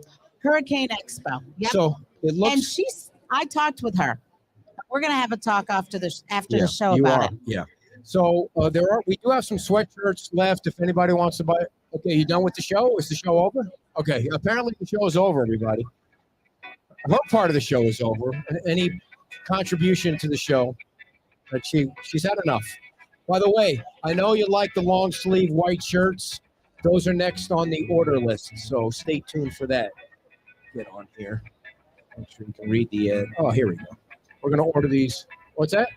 Hurricane Expo. Yep.
So it looks.
And I talked with her. We're gonna have a talk after the
Yeah,
show
you
about
are.
it.
Yeah. So we do have some sweatshirts left. If anybody wants to buy it. Okay, you done with the show? Is the show over? Okay. Apparently the show is over, everybody. Her part of the show is over. Any contribution to the show? But she's had enough. By the way, I know you like the long sleeve white shirts. Those are next on the order list, so stay tuned for that. Get on here. Make sure you can read the ad. Oh, here we go. We're going to order these. What's that?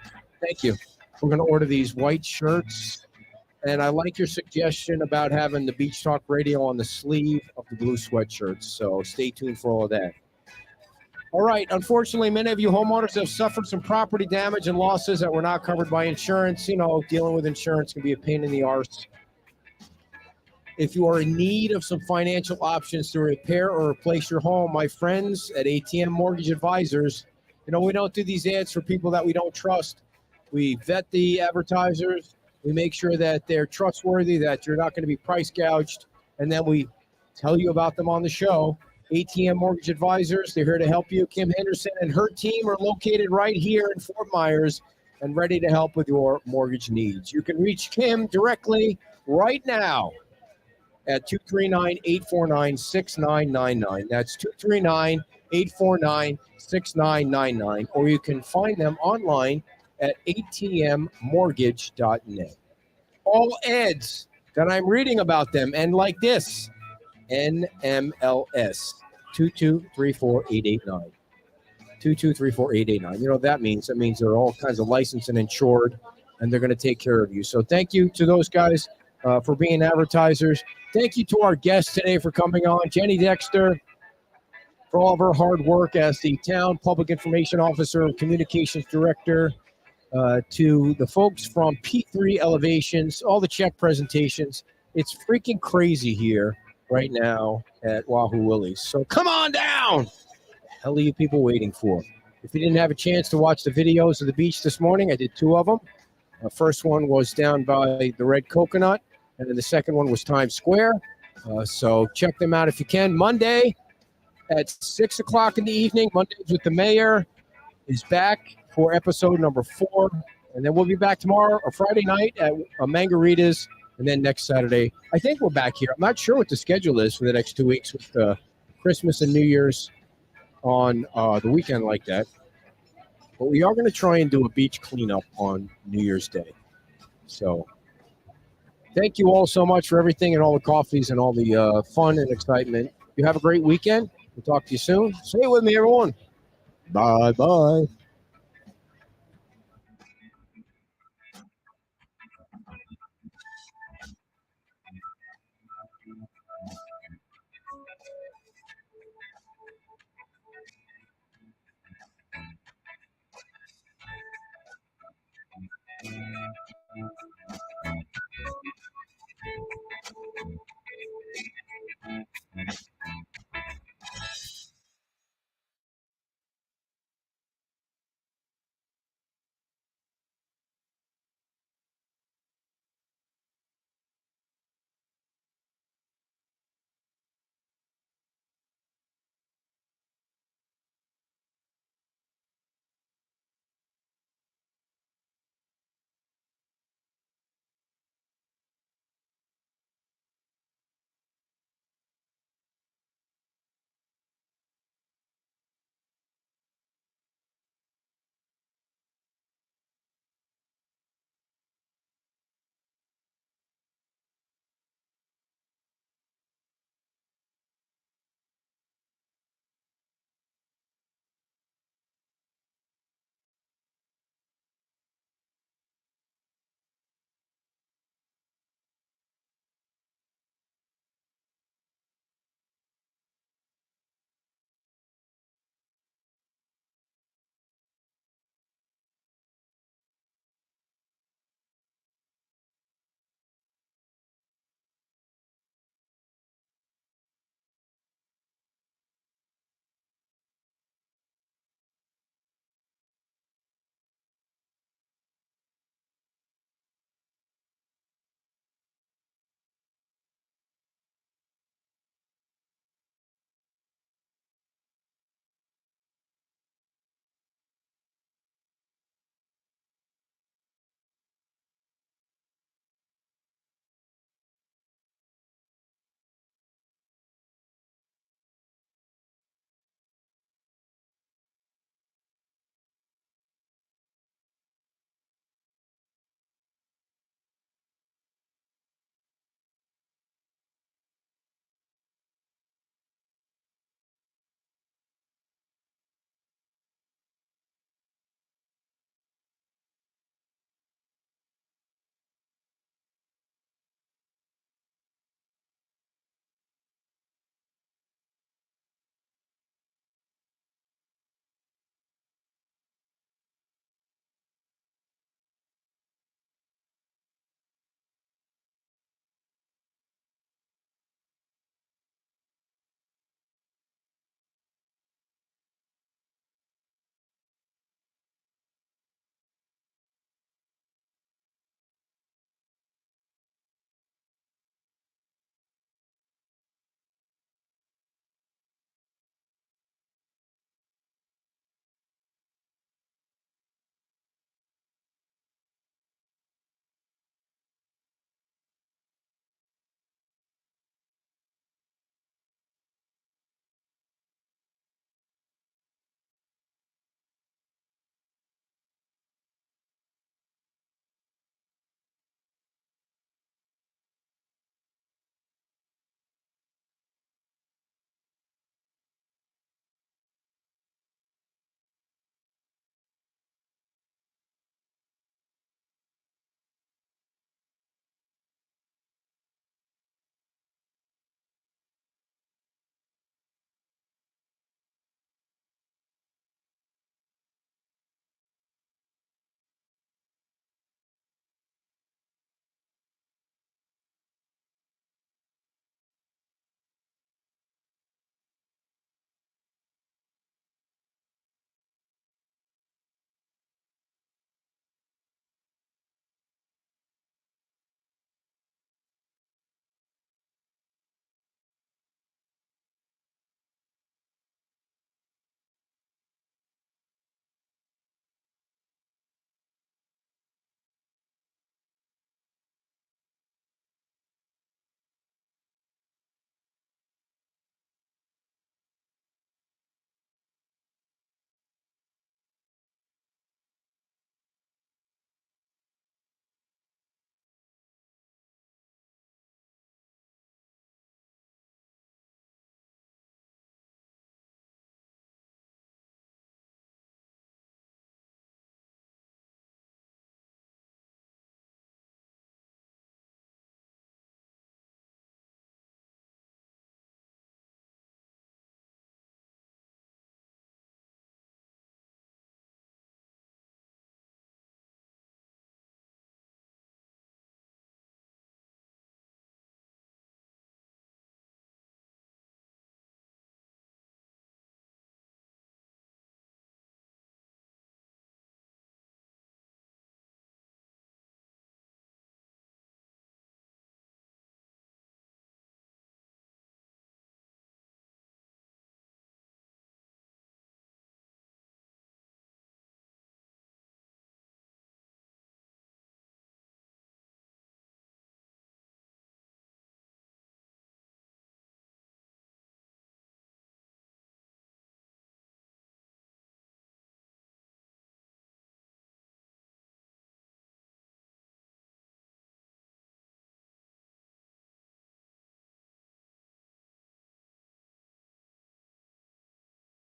Thank you. We're going to order these white shirts. And I like your suggestion about having the Beach Talk Radio on the sleeve of the blue sweatshirts. So stay tuned for all of that. All right. Unfortunately, many of you homeowners have suffered some property damage and losses that were not covered by insurance. You know, dealing with insurance can be a pain in the arse. If you are in need of some financial options to repair or replace your home, my friends at ATM Mortgage Advisors, you know, we don't do these ads for people that we don't trust. We vet the advertisers. We make sure that they're trustworthy, that you're not going to be price gouged, and then we tell you about them on the show. ATM Mortgage Advisors, they're here to help you. Kim Henderson and her team are located right here in Fort Myers and ready to help with your mortgage needs. You can reach Kim directly right now at 239-849-6999. That's 239-849-6999. Or you can find them online at atmmortgage.net. All ads that I'm reading about them and like this, NMLS 2234889. 2234889. You know what that means? That means they're all kinds of licensed and insured, and they're going to take care of you. So thank you to those guys for being advertisers. Thank you to our guests today for coming on. Jenny Dexter, for all of her hard work as the town public information officer and communications director. To the folks from P3 Elevations, all the check presentations. It's freaking crazy here right now at Wahoo Willies. So come on down. What the hell are you people waiting for? If you didn't have a chance to watch the videos of the beach this morning, I did 2 of them. The first one was down by the Red Coconut, and then the second one was Times Square. So check them out if you can. Monday at 6 o'clock in the evening, Mondays with the Mayor is back for episode number 4. And then we'll be back tomorrow or Friday night at Margaritas. And then next Saturday, I think we're back here. I'm not sure what the schedule is for the next 2 weeks with Christmas and New Year's on the weekend like that. But we are going to try and do a beach cleanup on New Year's Day. So thank you all so much for everything and all the coffees and all the fun and excitement. You have a great weekend. We'll talk to you soon. Say it with me, everyone. Bye-bye.